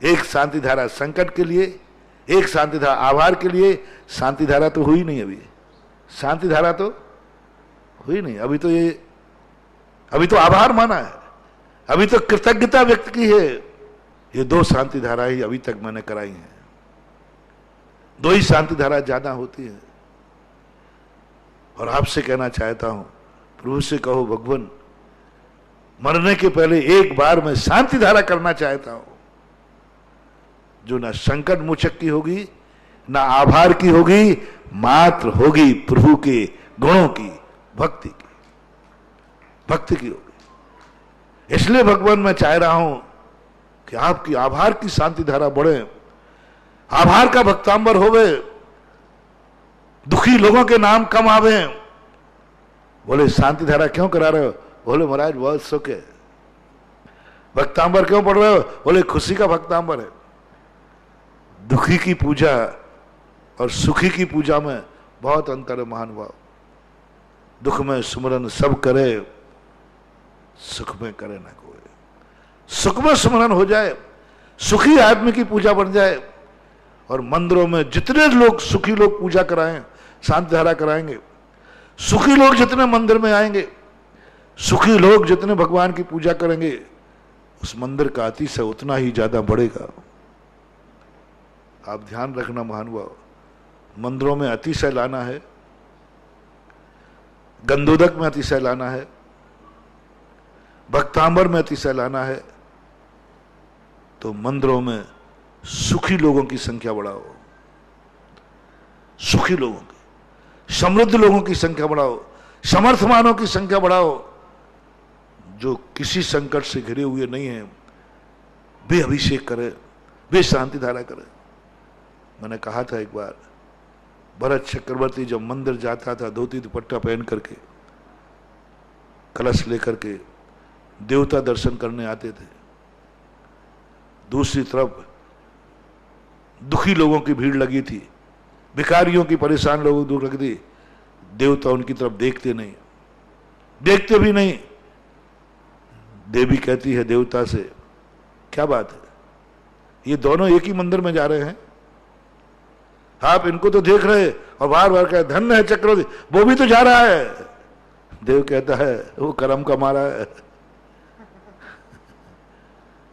एक शांति धारा संकट के लिए, एक शांति धारा आभार के लिए। शांति धारा तो हुई नहीं, अभी शांति धारा तो हुई नहीं। अभी तो आभार माना है, अभी तो कृतज्ञता व्यक्त की है। ये 2 शांति धारा ही अभी तक मैंने कराई हैं, 2 ही शांति धारा ज्यादा होती है। और आपसे कहना चाहता हूं, प्रभु से कहो भगवान मरने के पहले एक बार मैं शांति धारा करना चाहता हूं, जो ना संकट मोचक की होगी ना आभार की होगी, मात्र होगी प्रभु के गुणों की, भक्ति की होगी। इसलिए भगवान मैं चाह रहा हूं कि आपकी आभार की शांति धारा बढ़े, आभार का भक्तांबर होवे, दुखी लोगों के नाम कम आवे। बोले शांति धारा क्यों करा रहे हो? बोले महाराज बहुत सुख है। भक्तांबर क्यों पढ़ रहे हो? बोले खुशी का भक्तांबर है। दुखी की पूजा और सुखी की पूजा में बहुत अंतर है महानुभाव। दुख में सुमरन सब करे, सुख में करे ना कोई। सुख में सुमरन हो जाए, सुखी आदमी की पूजा बन जाए। और मंदिरों में जितने लोग सुखी लोग पूजा कराएं, शांति धारा कराएंगे, सुखी लोग जितने मंदिर में आएंगे, सुखी लोग जितने भगवान की पूजा करेंगे, उस मंदिर का अतिशय उतना ही ज्यादा बढ़ेगा। आप ध्यान रखना महानुभाव, मंदिरों में अतिशय लाना है, गंधोदक में अतिशय लाना है, भक्तांबर में अतिशय लाना है, तो मंदिरों में सुखी लोगों की संख्या बढ़ाओ, सुखी लोगों की, समृद्ध लोगों की संख्या बढ़ाओ, समर्थमानों की संख्या बढ़ाओ, जो किसी संकट से घिरे हुए नहीं है, वे अभिषेक करे, वे शांति धारा करे। मैंने कहा था एक बार, भरत चक्रवर्ती जब मंदिर जाता था धोती दुपट्टा पहन करके, कलश लेकर के देवता दर्शन करने आते थे, दूसरी तरफ दुखी लोगों की भीड़ लगी थी, भिखारियों की, परेशान लोगों की दुख लगी थी, देवता उनकी तरफ देखते नहीं, देखते भी नहीं। देवी कहती है देवता से, क्या बात है, ये दोनों एक ही मंदिर में जा रहे हैं, आप इनको तो देख रहे और बार बार कहे धन्य है चक्रवर्ती, वो भी तो जा रहा है। देव कहता है वो कर्म का मारा है,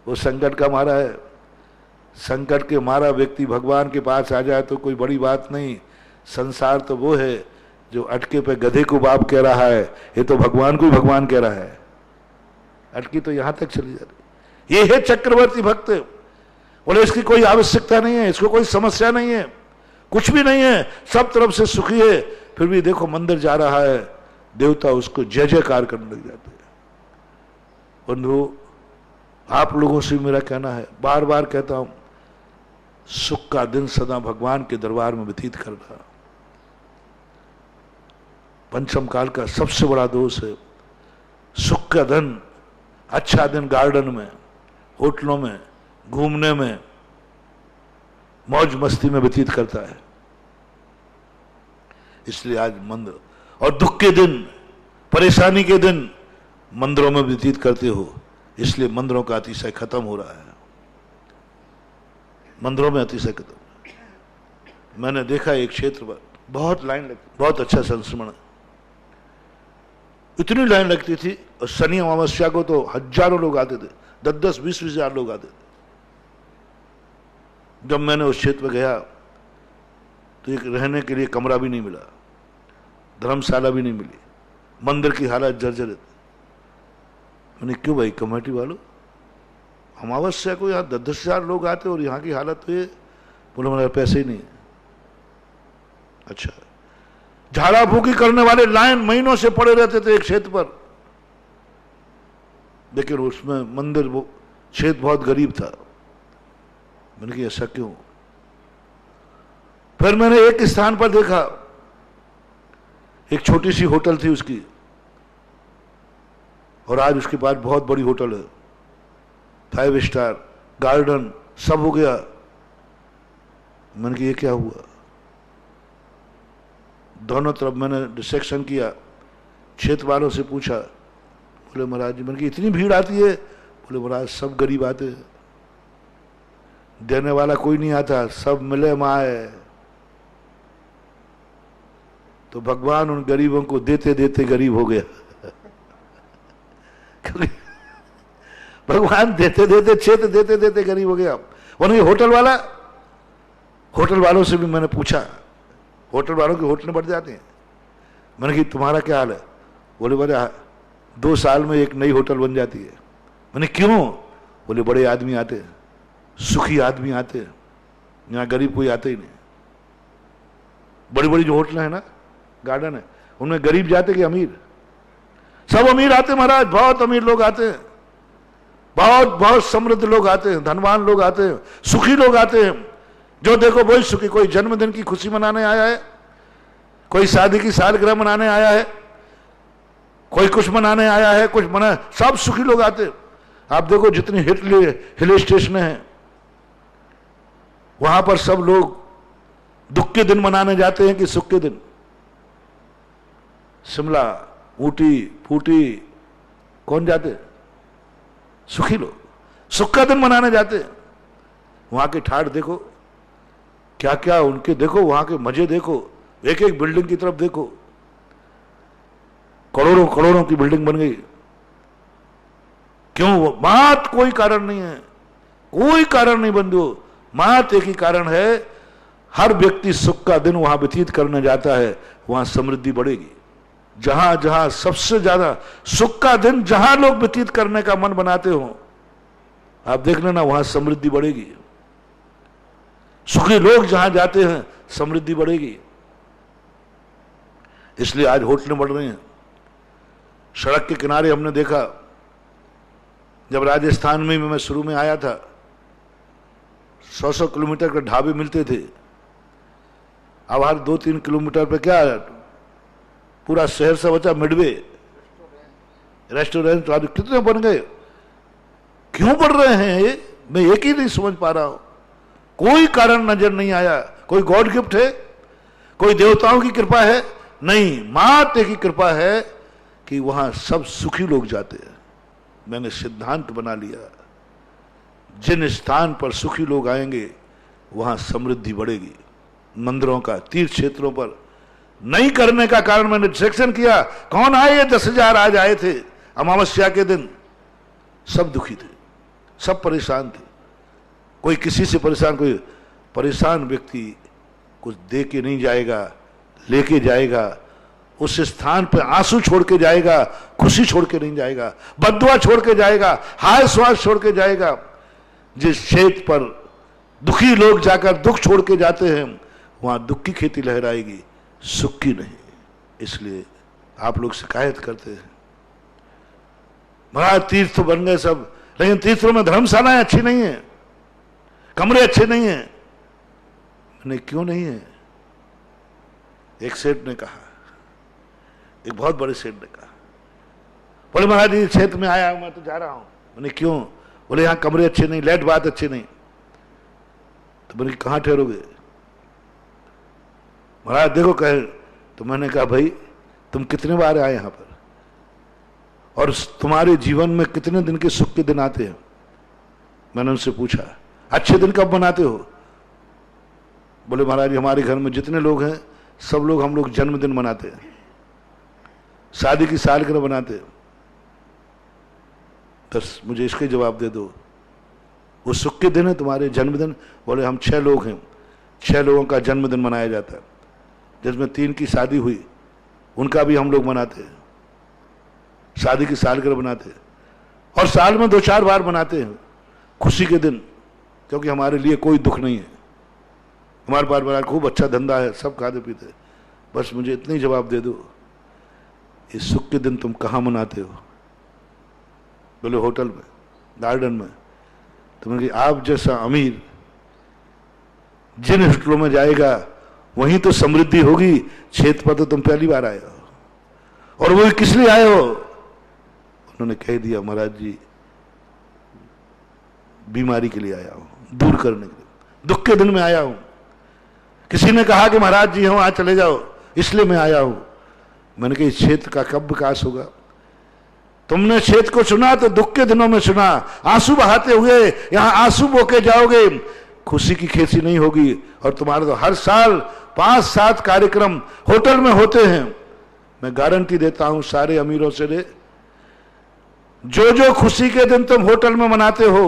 वो संकट का मारा है। संकट के मारा व्यक्ति भगवान के पास आ जाए तो कोई बड़ी बात नहीं। संसार तो वो है जो अटके पे गधे को बाप कह रहा है, ये तो भगवान को ही भगवान कह रहा है। अटकी तो यहां तक चली जा रही। ये है चक्रवर्ती भक्त। बोले इसकी कोई आवश्यकता नहीं है, इसको कोई समस्या नहीं है, कुछ भी नहीं है, सब तरफ से सुखी है, फिर भी देखो मंदिर जा रहा है, देवता उसको जय जयकार करने लग जाते हैं। बंधु, आप लोगों से मेरा कहना है, बार बार कहता हूं, सुख का दिन सदा भगवान के दरबार में व्यतीत करना। पंचम काल का सबसे बड़ा दोष है सुख का धन, अच्छा दिन गार्डन में, होटलों में, घूमने में, मौज मस्ती में व्यतीत करता है। इसलिए आज मंदिर, और दुख के दिन, परेशानी के दिन मंदिरों में व्यतीत करते हो, इसलिए मंदिरों का अतिशय खत्म हो रहा है। मंदिरों में अतिशय खत्म। मैंने देखा एक क्षेत्र पर बहुत लाइन लगती, बहुत अच्छा संस्मरण, इतनी लाइन लगती थी, और शनि अमावस्या को तो हजारों लोग आते थे, 10-10-20 हजार लोग आते थे। जब मैंने उस क्षेत्र में गया तो एक रहने के लिए कमरा भी नहीं मिला, धर्मशाला भी नहीं मिली, मंदिर की हालत जर्जरित। मैंने क्यों भाई कमेटी वालों, अमावस्या को यहाँ 10-10 हजार लोग आते और यहाँ की हालत तो ये। बोले मेरे पैसे ही नहीं। अच्छा, झाड़ा फूकी करने वाले लाइन महीनों से पड़े रहते थे एक क्षेत्र पर, लेकिन उसमें मंदिर, वो क्षेत्र बहुत गरीब था। मैंने कहा ऐसा क्यों? फिर मैंने एक स्थान पर देखा, एक छोटी सी होटल थी उसकी, और आज उसके पास बहुत बड़ी होटल है, 5 स्टार, गार्डन, सब हो गया। मैंने कहा ये क्या हुआ? दोनों तरफ मैंने डिसेक्शन किया, क्षेत्र वालों से पूछा, बोले महाराज जी, मैंने कहा इतनी भीड़ आती है? बोले महाराज सब गरीब आते हैं, देने वाला कोई नहीं आता, सब मिले माए। तो भगवान उन गरीबों को देते देते गरीब हो गया। भगवान देते देते, क्षेत्र देते देते गरीब हो गया। उन्हें होटल वाला, होटल वालों से भी मैंने पूछा, होटल वालों की होटलें बढ़ जाती हैं। मैंने कहा तुम्हारा क्या हाल है? बोले बोले 2 साल में एक नई होटल बन जाती है। मैंने क्यों? बोले बड़े आदमी आते हैं, सुखी आदमी आते हैं, यहाँ गरीब कोई आते ही नहीं। बड़ी बड़ी जो होटलें हैं ना, गार्डन है, उनमें गरीब जाते कि अमीर? सब अमीर आते महाराज, बहुत अमीर लोग आते हैं, बहुत बहुत समृद्ध लोग आते हैं, धनवान लोग आते हैं, सुखी लोग आते हैं। जो देखो वही सुखी। कोई जन्मदिन की खुशी मनाने आया है, कोई शादी की सालगिरह मनाने आया है, कोई कुछ मनाने आया है, कुछ मना, सब सुखी लोग आते। आप देखो जितनी हिल स्टेशन हैं वहां पर सब लोग दुख के दिन मनाने जाते हैं कि सुख के दिन। शिमला, ऊटी, फूटी, कौन जाते? सुखी लोग सुख का दिन मनाने जाते हैं। वहां के ठाठ देखो, क्या क्या उनके, देखो वहां के मजे देखो, एक एक बिल्डिंग की तरफ देखो, करोड़ों करोड़ों की बिल्डिंग बन गई। क्यों? वो बात कोई कारण नहीं है, कोई कारण नहीं बंधु, मात एक ही कारण है, हर व्यक्ति सुख का दिन वहां व्यतीत करने जाता है, वहां समृद्धि बढ़ेगी। जहां जहां सबसे ज्यादा सुख का दिन जहां लोग व्यतीत करने का मन बनाते हो, आप देख लेना वहां समृद्धि बढ़ेगी। सुखी लोग जहां जाते हैं समृद्धि बढ़ेगी। इसलिए आज होटलें बढ़ रही हैं। सड़क के किनारे हमने देखा, जब राजस्थान में मैं शुरू में आया था 100-100 किलोमीटर के ढाबे मिलते थे। अब हर 2-3 किलोमीटर पे क्या है, पूरा शहर से बचा मिडवे रेस्टोरेंट। आज कितने बन गए, क्यों बढ़ रहे हैं ये, मैं एक ही नहीं समझ पा रहा हूं। कोई कारण नजर नहीं आया। कोई गॉड गिफ्ट है, कोई देवताओं की कृपा है? नहीं, मात्र की कृपा है कि वहां सब सुखी लोग जाते हैं। मैंने सिद्धांत बना लिया, जिन स्थान पर सुखी लोग आएंगे वहां समृद्धि बढ़ेगी। मंदिरों का, तीर्थ क्षेत्रों पर नहीं करने का कारण मैंने डिस्ट्रक्शन किया। कौन आए? ये 10,000 आज आए थे अमावस्या के दिन, सब दुखी थे, सब परेशान थे। कोई किसी से परेशान, कोई परेशान व्यक्ति कुछ दे के नहीं जाएगा, लेके जाएगा। उस स्थान पर आंसू छोड़ के जाएगा, खुशी छोड़ के नहीं जाएगा, बद्दुआ छोड़ के जाएगा, हाय श्वास छोड़ के जाएगा। जिस क्षेत्र पर दुखी लोग जाकर दुख छोड़ के जाते हैं वहां दुख की खेती लहराएगी, सुख की नहीं। इसलिए आप लोग शिकायत करते हैं, महाराज तीर्थ तो बन गए सब, लेकिन तीर्थों में धर्मशालाएं अच्छी नहीं है, कमरे अच्छे नहीं है। मैंने क्यों नहीं है? एक सेठ ने कहा, एक बहुत बड़े सेठ ने कहा, बोले महाराज इस क्षेत्र में आया हूं, मैं तो जा रहा हूं। मैंने क्यों? बोले यहां कमरे अच्छे नहीं, लाइट बात अच्छी नहीं। तो बोले कहां ठहरोगे? महाराज देखो कहे। तो मैंने कहा भाई तुम कितने बार आए यहां पर, और तुम्हारे जीवन में कितने दिन के सुख के दिन आते हैं? मैंने उनसे पूछा अच्छे दिन कब मनाते हो? बोले महाराज हमारे घर में जितने लोग हैं सब लोग, हम लोग जन्मदिन मनाते हैं, शादी की सालगिरह मनाते हैं। बस मुझे इसके जवाब दे दो, वो सुख के दिन है तुम्हारे जन्मदिन? बोले हम 6 लोग हैं, 6 लोगों का जन्मदिन मनाया जाता है, जिसमें 3 की शादी हुई उनका भी हम लोग मनाते हैं, शादी की सालगिरह बनाते हैं, और साल में 2-4 बार मनाते हैं खुशी के दिन, क्योंकि हमारे लिए कोई दुख नहीं है। हमारे पास बड़ा खूब अच्छा धंधा है, सब खाते पीते। बस मुझे इतना ही जवाब दे दो, ये सुख के दिन तुम कहाँ मनाते हो? बोले होटल में, गार्डन में। तो मैंने कहा आप जैसा अमीर जिन होटलों में जाएगा वहीं तो समृद्धि होगी, क्षेत्र पर तो तुम पहली बार आए हो, और वो किस लिए आए हो? उन्होंने कह दिया महाराज जी बीमारी के लिए आया हूं, दूर करने के लिए, दुख के दिन में आया हूं। किसी ने कहा कि महाराज जी हम आज चले जाओ, इसलिए मैं आया हूं। मैंने कहा इस क्षेत्र का कब विकास होगा? तुमने क्षेत्र को सुना तो दुख के दिनों में सुना, आंसू बहाते हुए यहां आंसू बोके जाओगे, खुशी की खेती नहीं होगी। और तुम्हारे तो हर साल 5-7 कार्यक्रम होटल में होते हैं। मैं गारंटी देता हूं सारे अमीरों से, जो खुशी के दिन तुम होटल में मनाते हो,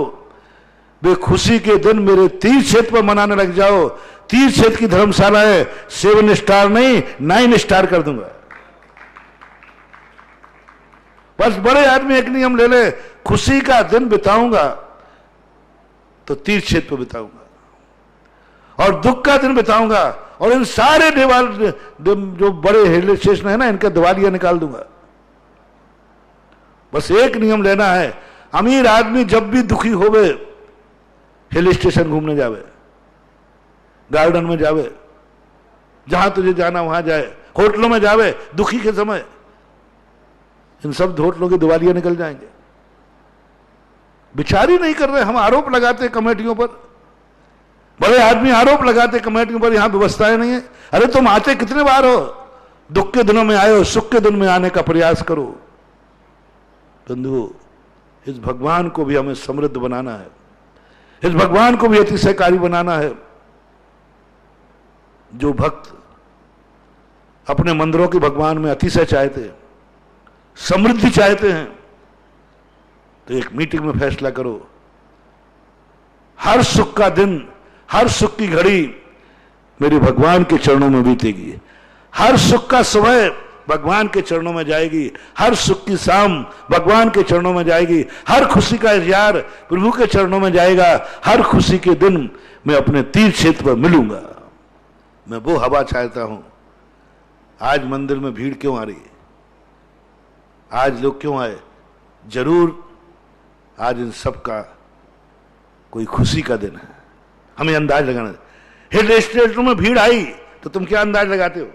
वे खुशी के दिन मेरे तीर्थ क्षेत्र पर मनाने लग जाओ। तीर्थ क्षेत्र की धर्मशाला है, 7 स्टार नहीं 9 स्टार कर दूंगा। बस बड़े आदमी एक नियम ले ले, खुशी का दिन बिताऊंगा तो तीर्थ क्षेत्र पर बिताऊंगा, और दुख का दिन बिताऊंगा और इन सारे जो बड़े हिल स्टेशन है ना, इनका दिवालियां निकाल दूंगा। बस एक नियम लेना है, अमीर आदमी जब भी दुखी होवे हिल स्टेशन घूमने जावे, गार्डन में जावे, जहां तुझे जाना वहां जाए, होटलों में जावे दुखी के समय। इन सब होटलों की दिवालियां निकल जाएंगे। विचार ही नहीं कर रहे। हम आरोप लगाते कमेटियों पर, बड़े आदमी आरोप लगाते कमेटियों पर, यहां व्यवस्थाएं नहीं है। अरे तुम आते कितने बार हो? दुख के दिनों में आए हो, सुख के दिन में आने का प्रयास करो। बंधुओं, इस भगवान को भी हमें समृद्ध बनाना है, इस भगवान को भी अतिशयकारी बनाना है। जो भक्त अपने मंदिरों के भगवान में अतिशय चाहते हैं, समृद्धि चाहते हैं, तो एक मीटिंग में फैसला करो, हर सुख का दिन, हर सुख की घड़ी मेरे भगवान के चरणों में बीतेगी, हर सुख का समय भगवान के चरणों में जाएगी, हर सुख की शाम भगवान के चरणों में जाएगी, हर खुशी का इज़हार प्रभु के चरणों में जाएगा, हर खुशी के दिन मैं अपने तीर्थ क्षेत्र पर मिलूंगा। मैं वो हवा चाहता हूं। आज मंदिर में भीड़ क्यों आ रही है? आज लोग क्यों आए? जरूर आज इन सब का कोई खुशी का दिन है। हमें अंदाज लगाना। हिल स्टेशनों में भीड़ आई तो तुम क्या अंदाज लगाते हो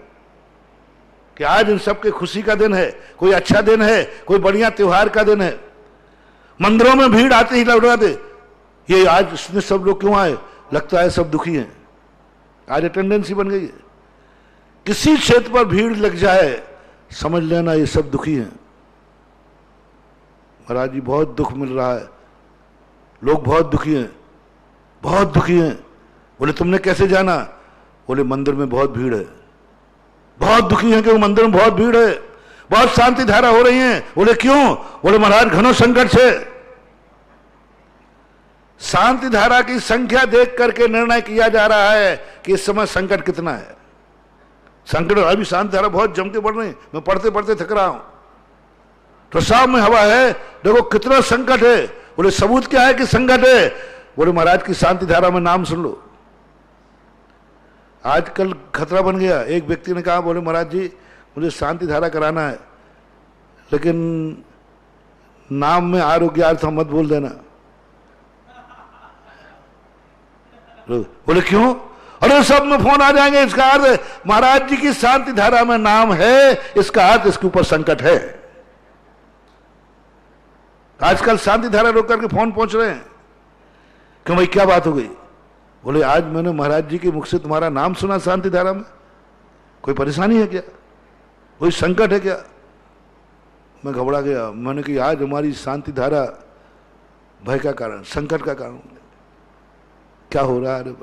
कि आज इन सब के खुशी का दिन है, कोई अच्छा दिन है, कोई बढ़िया त्योहार का दिन है? मंदिरों में भीड़ आते ही लग रहे थे, ये आज इसमें सब लोग क्यों आए? लगता है सब दुखी हैं। आज अटेंडेंस ही बन गई है। किसी क्षेत्र पर भीड़ लग जाए, समझ लेना ये सब दुखी हैं। महाराज जी बहुत दुख मिल रहा है, लोग बहुत दुखी हैं, बहुत दुखी हैं। बोले तुमने कैसे जाना? बोले मंदिर में बहुत भीड़ है। बहुत दुखी हैं क्योंकि मंदिर में बहुत भीड़ है, बहुत शांति धारा हो रही है। बोले क्यों? बोले महाराज घनों संकट से। शांति धारा की संख्या देख करके निर्णय किया जा रहा है कि इस समय संकट कितना है। संकट अभी शांति धारा बहुत जम के बढ़ रही है। मैं पढ़ते पढ़ते थक रहा हूं। प्रसाद में हवा है, देखो कितना संकट है। बोले सबूत क्या है कि संकट है? बोले महाराज की शांति धारा में नाम सुन लो। आजकल खतरा बन गया। एक व्यक्ति ने कहा, बोले महाराज जी मुझे शांति धारा कराना है, लेकिन नाम में आरोग्यार्थ मत बोल देना। बोले क्यों? अरे सब में फोन आ जाएंगे। इसका अर्थ महाराज जी की शांति धारा में नाम है, इसका अर्थ इसके ऊपर संकट है। आजकल शांति धारा रोक करके फोन पहुंच रहे हैं। क्यों भाई क्या बात हो गई? बोले आज मैंने महाराज जी के मुख से तुम्हारा नाम सुना शांति धारा में। कोई परेशानी है क्या? कोई संकट है क्या? मैं घबरा गया। मैंने कहा आज हमारी शांति धारा भय का कारण, संकट का कारण क्या हो रहा है?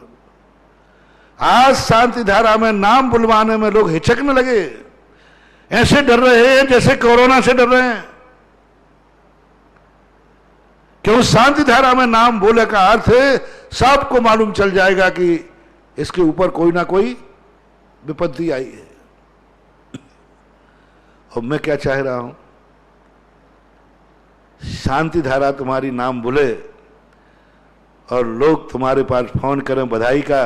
आज शांति धारा में नाम बुलवाने में लोग हिचकने लगे, ऐसे डर रहे हैं जैसे कोरोना से डर रहे हैं। क्यों? शांति धारा में नाम बोले का अर्थ है सबको मालूम चल जाएगा कि इसके ऊपर कोई ना कोई विपत्ति आई है। और मैं क्या चाह रहा हूं? शांति धारा तुम्हारी नाम बोले और लोग तुम्हारे पास फोन करें बधाई का।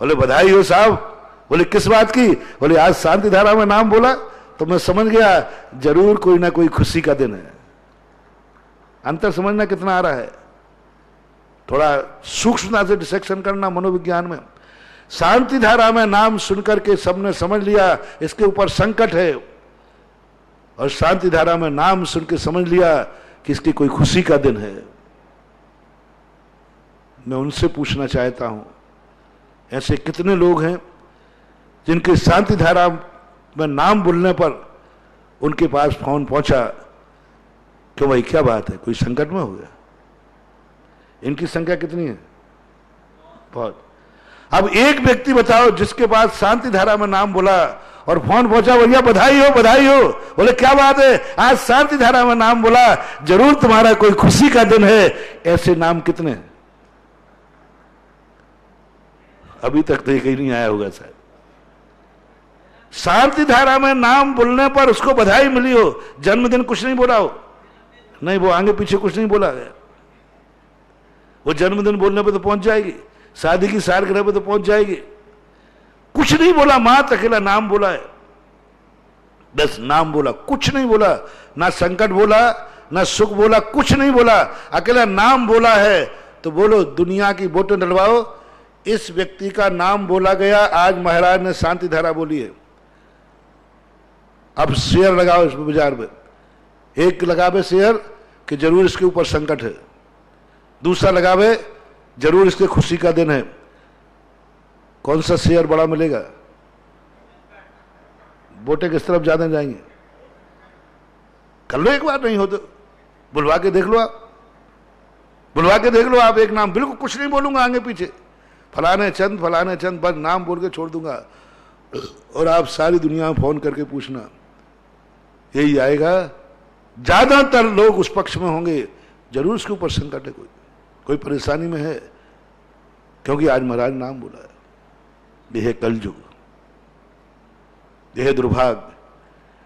बोले बधाई हो साहब। बोले किस बात की? बोले आज शांति धारा में नाम बोला तो मैं समझ गया जरूर कोई ना कोई खुशी का दिन है। अंतर समझना कितना आ रहा है? थोड़ा सूक्ष्मता से डिसेक्शन करना मनोविज्ञान में। शांति धारा में नाम सुनकर के सबने समझ लिया इसके ऊपर संकट है, और शांति धारा में नाम सुन के समझ लिया कि इसकी कोई खुशी का दिन है। मैं उनसे पूछना चाहता हूं, ऐसे कितने लोग हैं जिनके शांति धारा में नाम बोलने पर उनके पास फोन पहुंचा, क्यों भाई क्या बात है? कोई संकट में हो गया? इनकी संख्या कितनी है? बहुत। अब एक व्यक्ति बताओ जिसके पास शांति धारा में नाम बोला और फोन पहुंचा, भैया बधाई हो बधाई हो। बोले क्या बात है? आज शांति धारा में नाम बोला, जरूर तुम्हारा कोई खुशी का दिन है। ऐसे नाम कितने? अभी तक तो ये कहीं नहीं आया होगा शायद। शांति धारा में नाम बोलने पर उसको बधाई मिली हो, जन्मदिन कुछ नहीं बोला हो, नहीं वो आगे पीछे कुछ नहीं बोला गया। वो जन्मदिन बोलने पे तो पहुंच जाएगी, शादी की सालगिरह पे तो पहुंच जाएगी। कुछ नहीं बोला, मात्र अकेला नाम बोला है, बस नाम बोला, कुछ नहीं बोला। ना संकट बोला, ना सुख बोला, कुछ नहीं बोला, अकेला नाम बोला है। तो बोलो दुनिया की वोटें डलवाओ, इस व्यक्ति का नाम बोला गया, आज महाराज ने शांति धारा बोली है। अब शेयर लगाओ इस बाजार में, एक लगावे शेयर कि जरूर इसके ऊपर संकट है, दूसरा लगावे जरूर इसके खुशी का दिन है। कौन सा शेयर बड़ा मिलेगा? वोटें किस तरफ ज्यादा जाएंगे? कर लो एक बार, नहीं हो तो बुलवा के देख लो। आप बुलवा के देख लो, आप एक नाम, बिल्कुल कुछ नहीं बोलूंगा आगे पीछे, फलाने चंद बस नाम बोल के छोड़ दूंगा। और आप सारी दुनिया में फोन करके पूछना, यही आएगा। ज्यादातर लोग उस पक्ष में होंगे, जरूर उसके ऊपर संकट है, कोई परेशानी में है, क्योंकि आज महाराज नाम बोला है। यह है कलयुग, यह है दुर्भाग्य,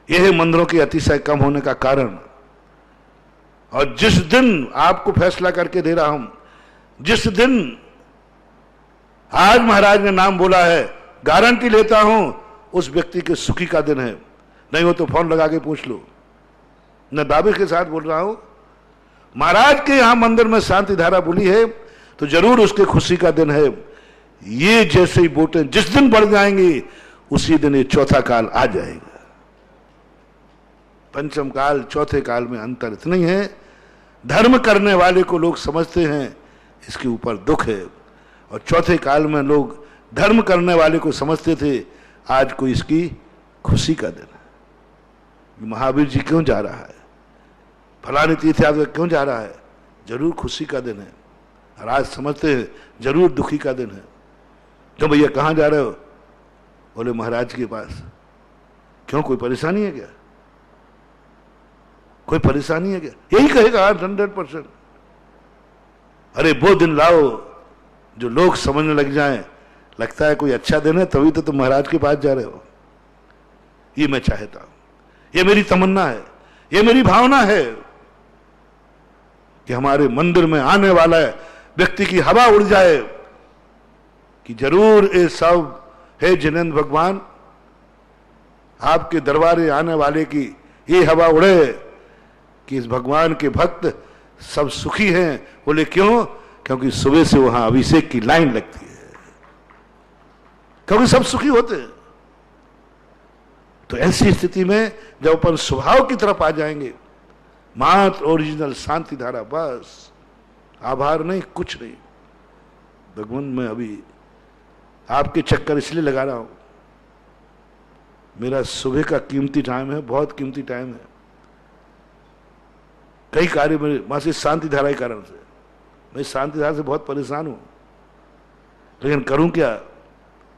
यह है मंदिरों के अतिशय कम होने का कारण। और जिस दिन आपको फैसला करके दे रहा हूं, जिस दिन आज महाराज ने नाम बोला है, गारंटी लेता हूं उस व्यक्ति के सुखी का दिन है। नहीं हो तो फोन लगा के पूछ लो, मैं दावे के साथ बोल रहा हूं। महाराज के यहां मंदिर में शांति धारा बोली है तो जरूर उसके खुशी का दिन है। ये जैसे ही वोटें जिस दिन बढ़ जाएंगी उसी दिन ये चौथा काल आ जाएगा। पंचम काल चौथे काल में अंतर इतना ही है, धर्म करने वाले को लोग समझते हैं इसके ऊपर दुख है, और चौथे काल में लोग धर्म करने वाले को समझते थे आज को इसकी खुशी का दिन है। महावीर जी क्यों जा रहा है, फलानी तीर्थ यात्रा क्यों जा रहा है, जरूर खुशी का दिन है। और आज समझते हैं जरूर दुखी का दिन है। तो भैया कहाँ जा रहे हो? बोले महाराज के पास। क्यों, कोई परेशानी है क्या? कोई परेशानी है क्या? यही कहेगा 100%। अरे वो दिन लाओ जो लोग समझने लग जाएं, लगता है कोई अच्छा दिन है तभी तो तुम महाराज के पास जा रहे हो। ये मैं चाहता हूं, ये मेरी तमन्ना है, ये मेरी भावना है कि हमारे मंदिर में आने वाला व्यक्ति की हवा उड़ जाए कि जरूर ये सब है जिनेंद्र भगवान, आपके दरबारे आने वाले की ये हवा उड़े कि इस भगवान के भक्त सब सुखी हैं। बोले क्यों? क्योंकि सुबह से वहां अभिषेक की लाइन लगती है, क्योंकि सब सुखी होते हैं। तो ऐसी स्थिति में जब अपन स्वभाव की तरफ आ जाएंगे, मात्र ओरिजिनल शांति धारा, बस आभार नहीं, कुछ नहीं। भगवान मैं अभी आपके चक्कर इसलिए लगा रहा हूं, मेरा सुबह का कीमती टाइम है, बहुत कीमती टाइम है। कई कार्य मेरे वहां से शांति धारा के कारण से, मैं शांति धारा से बहुत परेशान हूं, लेकिन करूं क्या,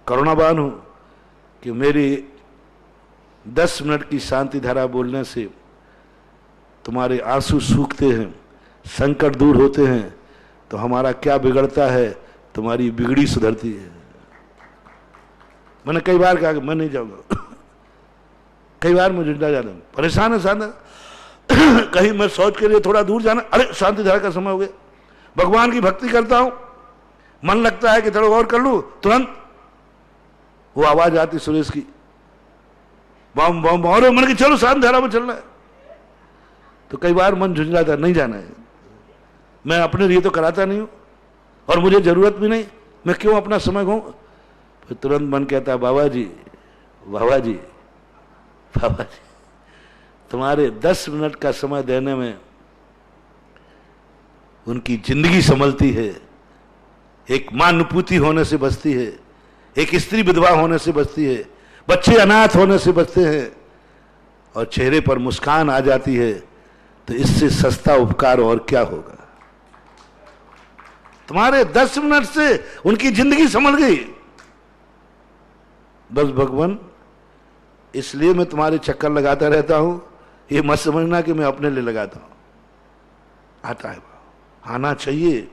करुणावान हूं कि मेरी 10 मिनट की शांति धारा बोलने से तुम्हारे आंसू सूखते हैं, संकट दूर होते हैं। तो हमारा क्या बिगड़ता है, तुम्हारी बिगड़ी सुधरती है। मैंने कई बार कहा कि मैं नहीं जाऊंगा, कई बार मैं जुड़ा जाता हूं, परेशान है साधा कहीं मैं सोच के लिए थोड़ा दूर जाना, अरे शांति धारा का समय हो गया, भगवान की भक्ति करता हूं, मन लगता है कि थोड़ा और कर लूं, तुरंत वो आवाज आती सुरेश की, बम बम बम, और मन की चलो शांति धारा में चलना है। तो कई बार मन झुंझलाता है, नहीं जाना है। मैं अपने लिए तो कराता नहीं हूं और मुझे जरूरत भी नहीं, मैं क्यों अपना समय खो। फिर तुरंत मन कहता है बाबा जी बाबा जी बाबा जी, तुम्हारे 10 मिनट का समय देने में उनकी जिंदगी संभलती है, एक मां नुपूती होने से बचती है, एक स्त्री विधवा होने से बचती है, बच्चे अनाथ होने से बचते हैं, और चेहरे पर मुस्कान आ जाती है। तो इससे सस्ता उपकार और क्या होगा। तुम्हारे 10 मिनट से उनकी जिंदगी संभल गई। बस भगवान, इसलिए मैं तुम्हारे चक्कर लगाता रहता हूं, ये मत समझना कि मैं अपने लिए लगाता हूं। आता है भाव, आना चाहिए,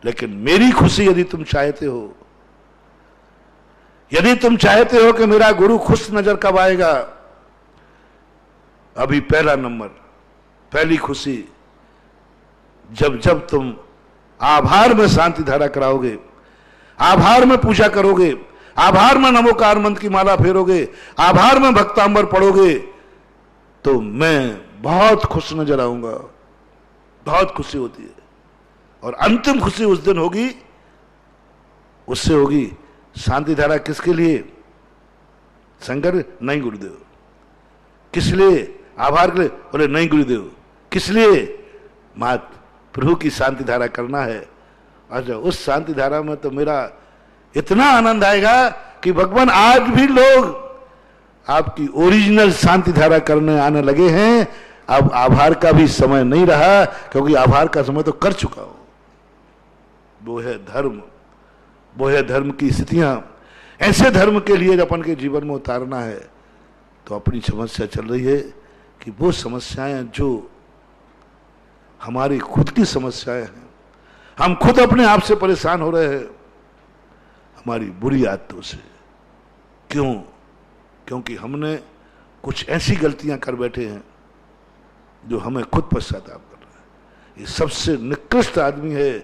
लेकिन मेरी खुशी यदि तुम चाहते हो, यदि तुम चाहते हो कि मेरा गुरु खुश नजर कब आएगा, अभी पहला नंबर, पहली खुशी जब जब तुम आभार में शांति धारा कराओगे, आभार में पूजा करोगे, आभार में नमोकार मंत्र की माला फेरोगे, आभार में भक्तांबर पढ़ोगे, तो मैं बहुत खुश नजर आऊंगा। बहुत खुशी होती है। और अंतिम खुशी उस दिन होगी उससे होगी। शांति धारा किसके लिए? शंकर, नहीं गुरुदेव। किस लिए? आभार के लिए? बोले नहीं गुरुदेव। किस लिए? मात प्रभु की शांति धारा करना है। अच्छा, उस शांति धारा में तो मेरा इतना आनंद आएगा कि भगवान आज भी लोग आपकी ओरिजिनल शांति धारा करने आने लगे हैं। अब आभार का भी समय नहीं रहा, क्योंकि आभार का समय तो कर चुका हूं। वो है धर्म, वो है धर्म की स्थितियां। ऐसे धर्म के लिए अपन के जीवन में उतारना है। तो अपनी समस्या चल रही है कि वो समस्याएं जो हमारी खुद की समस्याएं हैं, हम खुद अपने आप से परेशान हो रहे हैं, हमारी बुरी आदतों से। क्यों? क्योंकि हमने कुछ ऐसी गलतियां कर बैठे हैं जो हमें खुद पश्चाताप कर रहा है। ये सबसे निकृष्ट आदमी है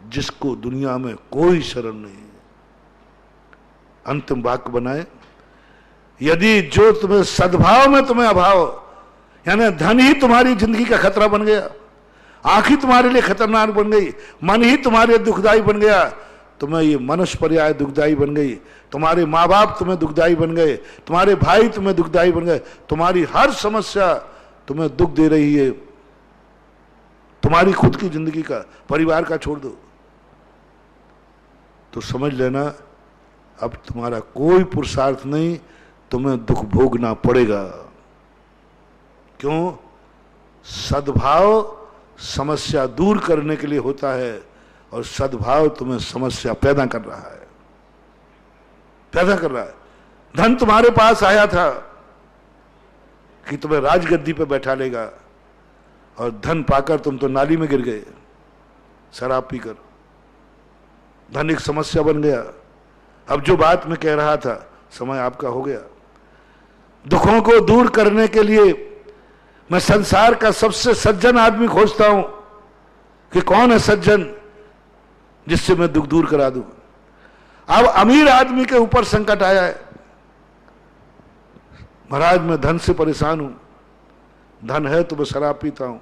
जिसको दुनिया में कोई शरण नहीं है। अंतिम वाक्य बनाए, यदि जो तुम्हें सद्भाव में तुम्हें अभाव, यानी धन ही तुम्हारी जिंदगी का खतरा बन गया, आंख ही तुम्हारे लिए खतरनाक बन गई, मन ही तुम्हारे दुखदाई बन गया, तुम्हें ये मनुष्य पर्याय दुखदाई बन गई, तुम्हारे माँ बाप तुम्हें दुखदाई बन गए, तुम्हारे भाई तुम्हें दुखदाई बन गए, तुम्हारी हर समस्या तुम्हें दुख दे रही है, तुम्हारी खुद की जिंदगी का, परिवार का छोड़ दो, तो समझ लेना अब तुम्हारा कोई पुरुषार्थ नहीं, तुम्हें दुख भोगना पड़ेगा। क्यों? सद्भाव समस्या दूर करने के लिए होता है और सद्भाव तुम्हें समस्या पैदा कर रहा है, पैदा कर रहा है। धन तुम्हारे पास आया था कि तुम्हें राजगद्दी पे बैठा लेगा, और धन पाकर तुम तो नाली में गिर गए शराब पीकर। धन एक समस्या बन गया। अब जो बात मैं कह रहा था, समय आपका हो गया। दुखों को दूर करने के लिए मैं संसार का सबसे सज्जन आदमी खोजता हूं कि कौन है सज्जन जिससे मैं दुख दूर करा दूं। अब अमीर आदमी के ऊपर संकट आया है, महाराज मैं धन से परेशान हूं, धन है तो मैं शराब पीता हूं,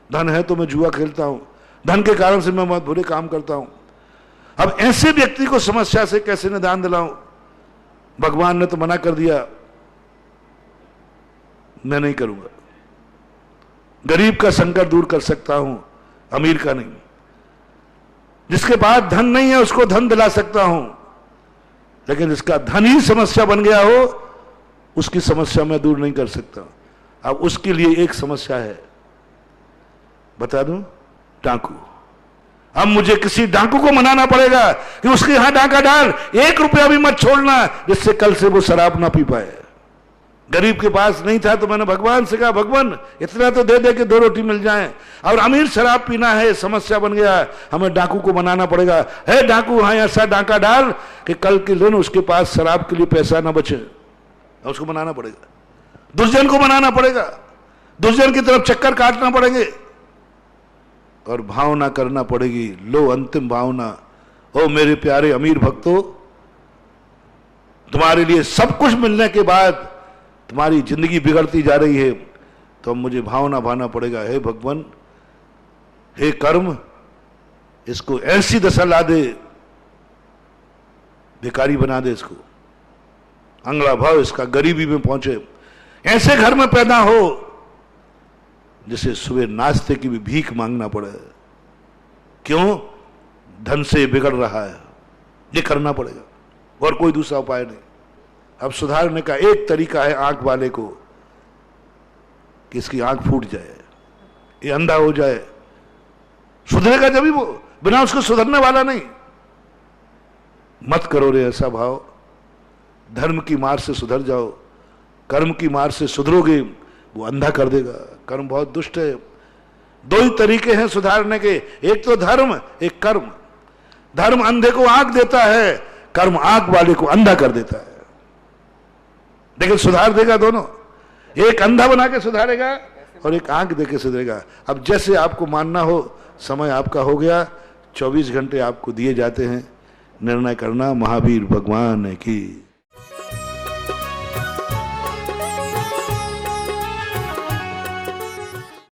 धन है तो मैं जुआ खेलता हूं, धन के कारण से मैं बहुत बुरे काम करता हूं। अब ऐसे व्यक्ति को समस्या से कैसे निदान दिलाऊं? भगवान ने तो मना कर दिया, मैं नहीं करूंगा। गरीब का संकट दूर कर सकता हूं, अमीर का नहीं। जिसके पास धन नहीं है उसको धन दिला सकता हूं, लेकिन जिसका धन ही समस्या बन गया हो उसकी समस्या मैं दूर नहीं कर सकता। अब उसके लिए एक समस्या है, बता दूं, डाकू। अब मुझे किसी डाकू को मनाना पड़ेगा कि उसके यहां डाका डाल, 1 रुपया भी मत छोड़ना, जिससे कल से वो शराब ना पी पाए। गरीब के पास नहीं था तो मैंने भगवान से कहा, भगवान इतना तो दे दे कि 2 रोटी मिल जाएं। और अमीर शराब पीना है, समस्या बन गया, हमें डाकू को मनाना पड़ेगा, है डाकू हाँ ऐसा डाका डाल कि कल के दिन उसके पास शराब के लिए पैसा ना बचे। उसको मनाना पड़ेगा, दुर्जन को मनाना पड़ेगा, दुर्जन की तरफ चक्कर काटना पड़ेंगे और भावना करना पड़ेगी। लो अंतिम भावना, ओ मेरे प्यारे अमीर भक्तों, तुम्हारे लिए सब कुछ मिलने के बाद तुम्हारी जिंदगी बिगड़ती जा रही है, तो अब मुझे भावना भाना पड़ेगा, हे भगवान, हे कर्म, इसको ऐसी दशा ला दे, भिखारी बना दे, इसको अंगड़ा भाव इसका गरीबी में पहुंचे, ऐसे घर में पैदा हो जिसे सुबह नाश्ते की भी भीख मांगना पड़े। क्यों? धन से बिगड़ रहा है, ये करना पड़ेगा और कोई दूसरा उपाय नहीं। अब सुधारने का एक तरीका है आंख वाले को कि इसकी आंख फूट जाए, ये अंधा हो जाए, सुधरेगा जब ही वो, बिना उसको सुधरने वाला नहीं। मत करो रे ऐसा भाव, धर्म की मार से सुधर जाओ, कर्म की मार से सुधरोगे, वो अंधा कर देगा। कर्म बहुत दुष्ट है। 2 ही तरीके हैं सुधारने के, एक तो धर्म, एक कर्म। धर्म अंधे को आंख देता है, कर्म आंख वाले को अंधा कर देता है, लेकिन सुधार देगा दोनों। एक अंधा बना के सुधारेगा और एक आंख देके सुधरेगा। अब जैसे आपको मानना हो, समय आपका हो गया, 24 घंटे आपको दिए जाते हैं, निर्णय करना। महावीर भगवान की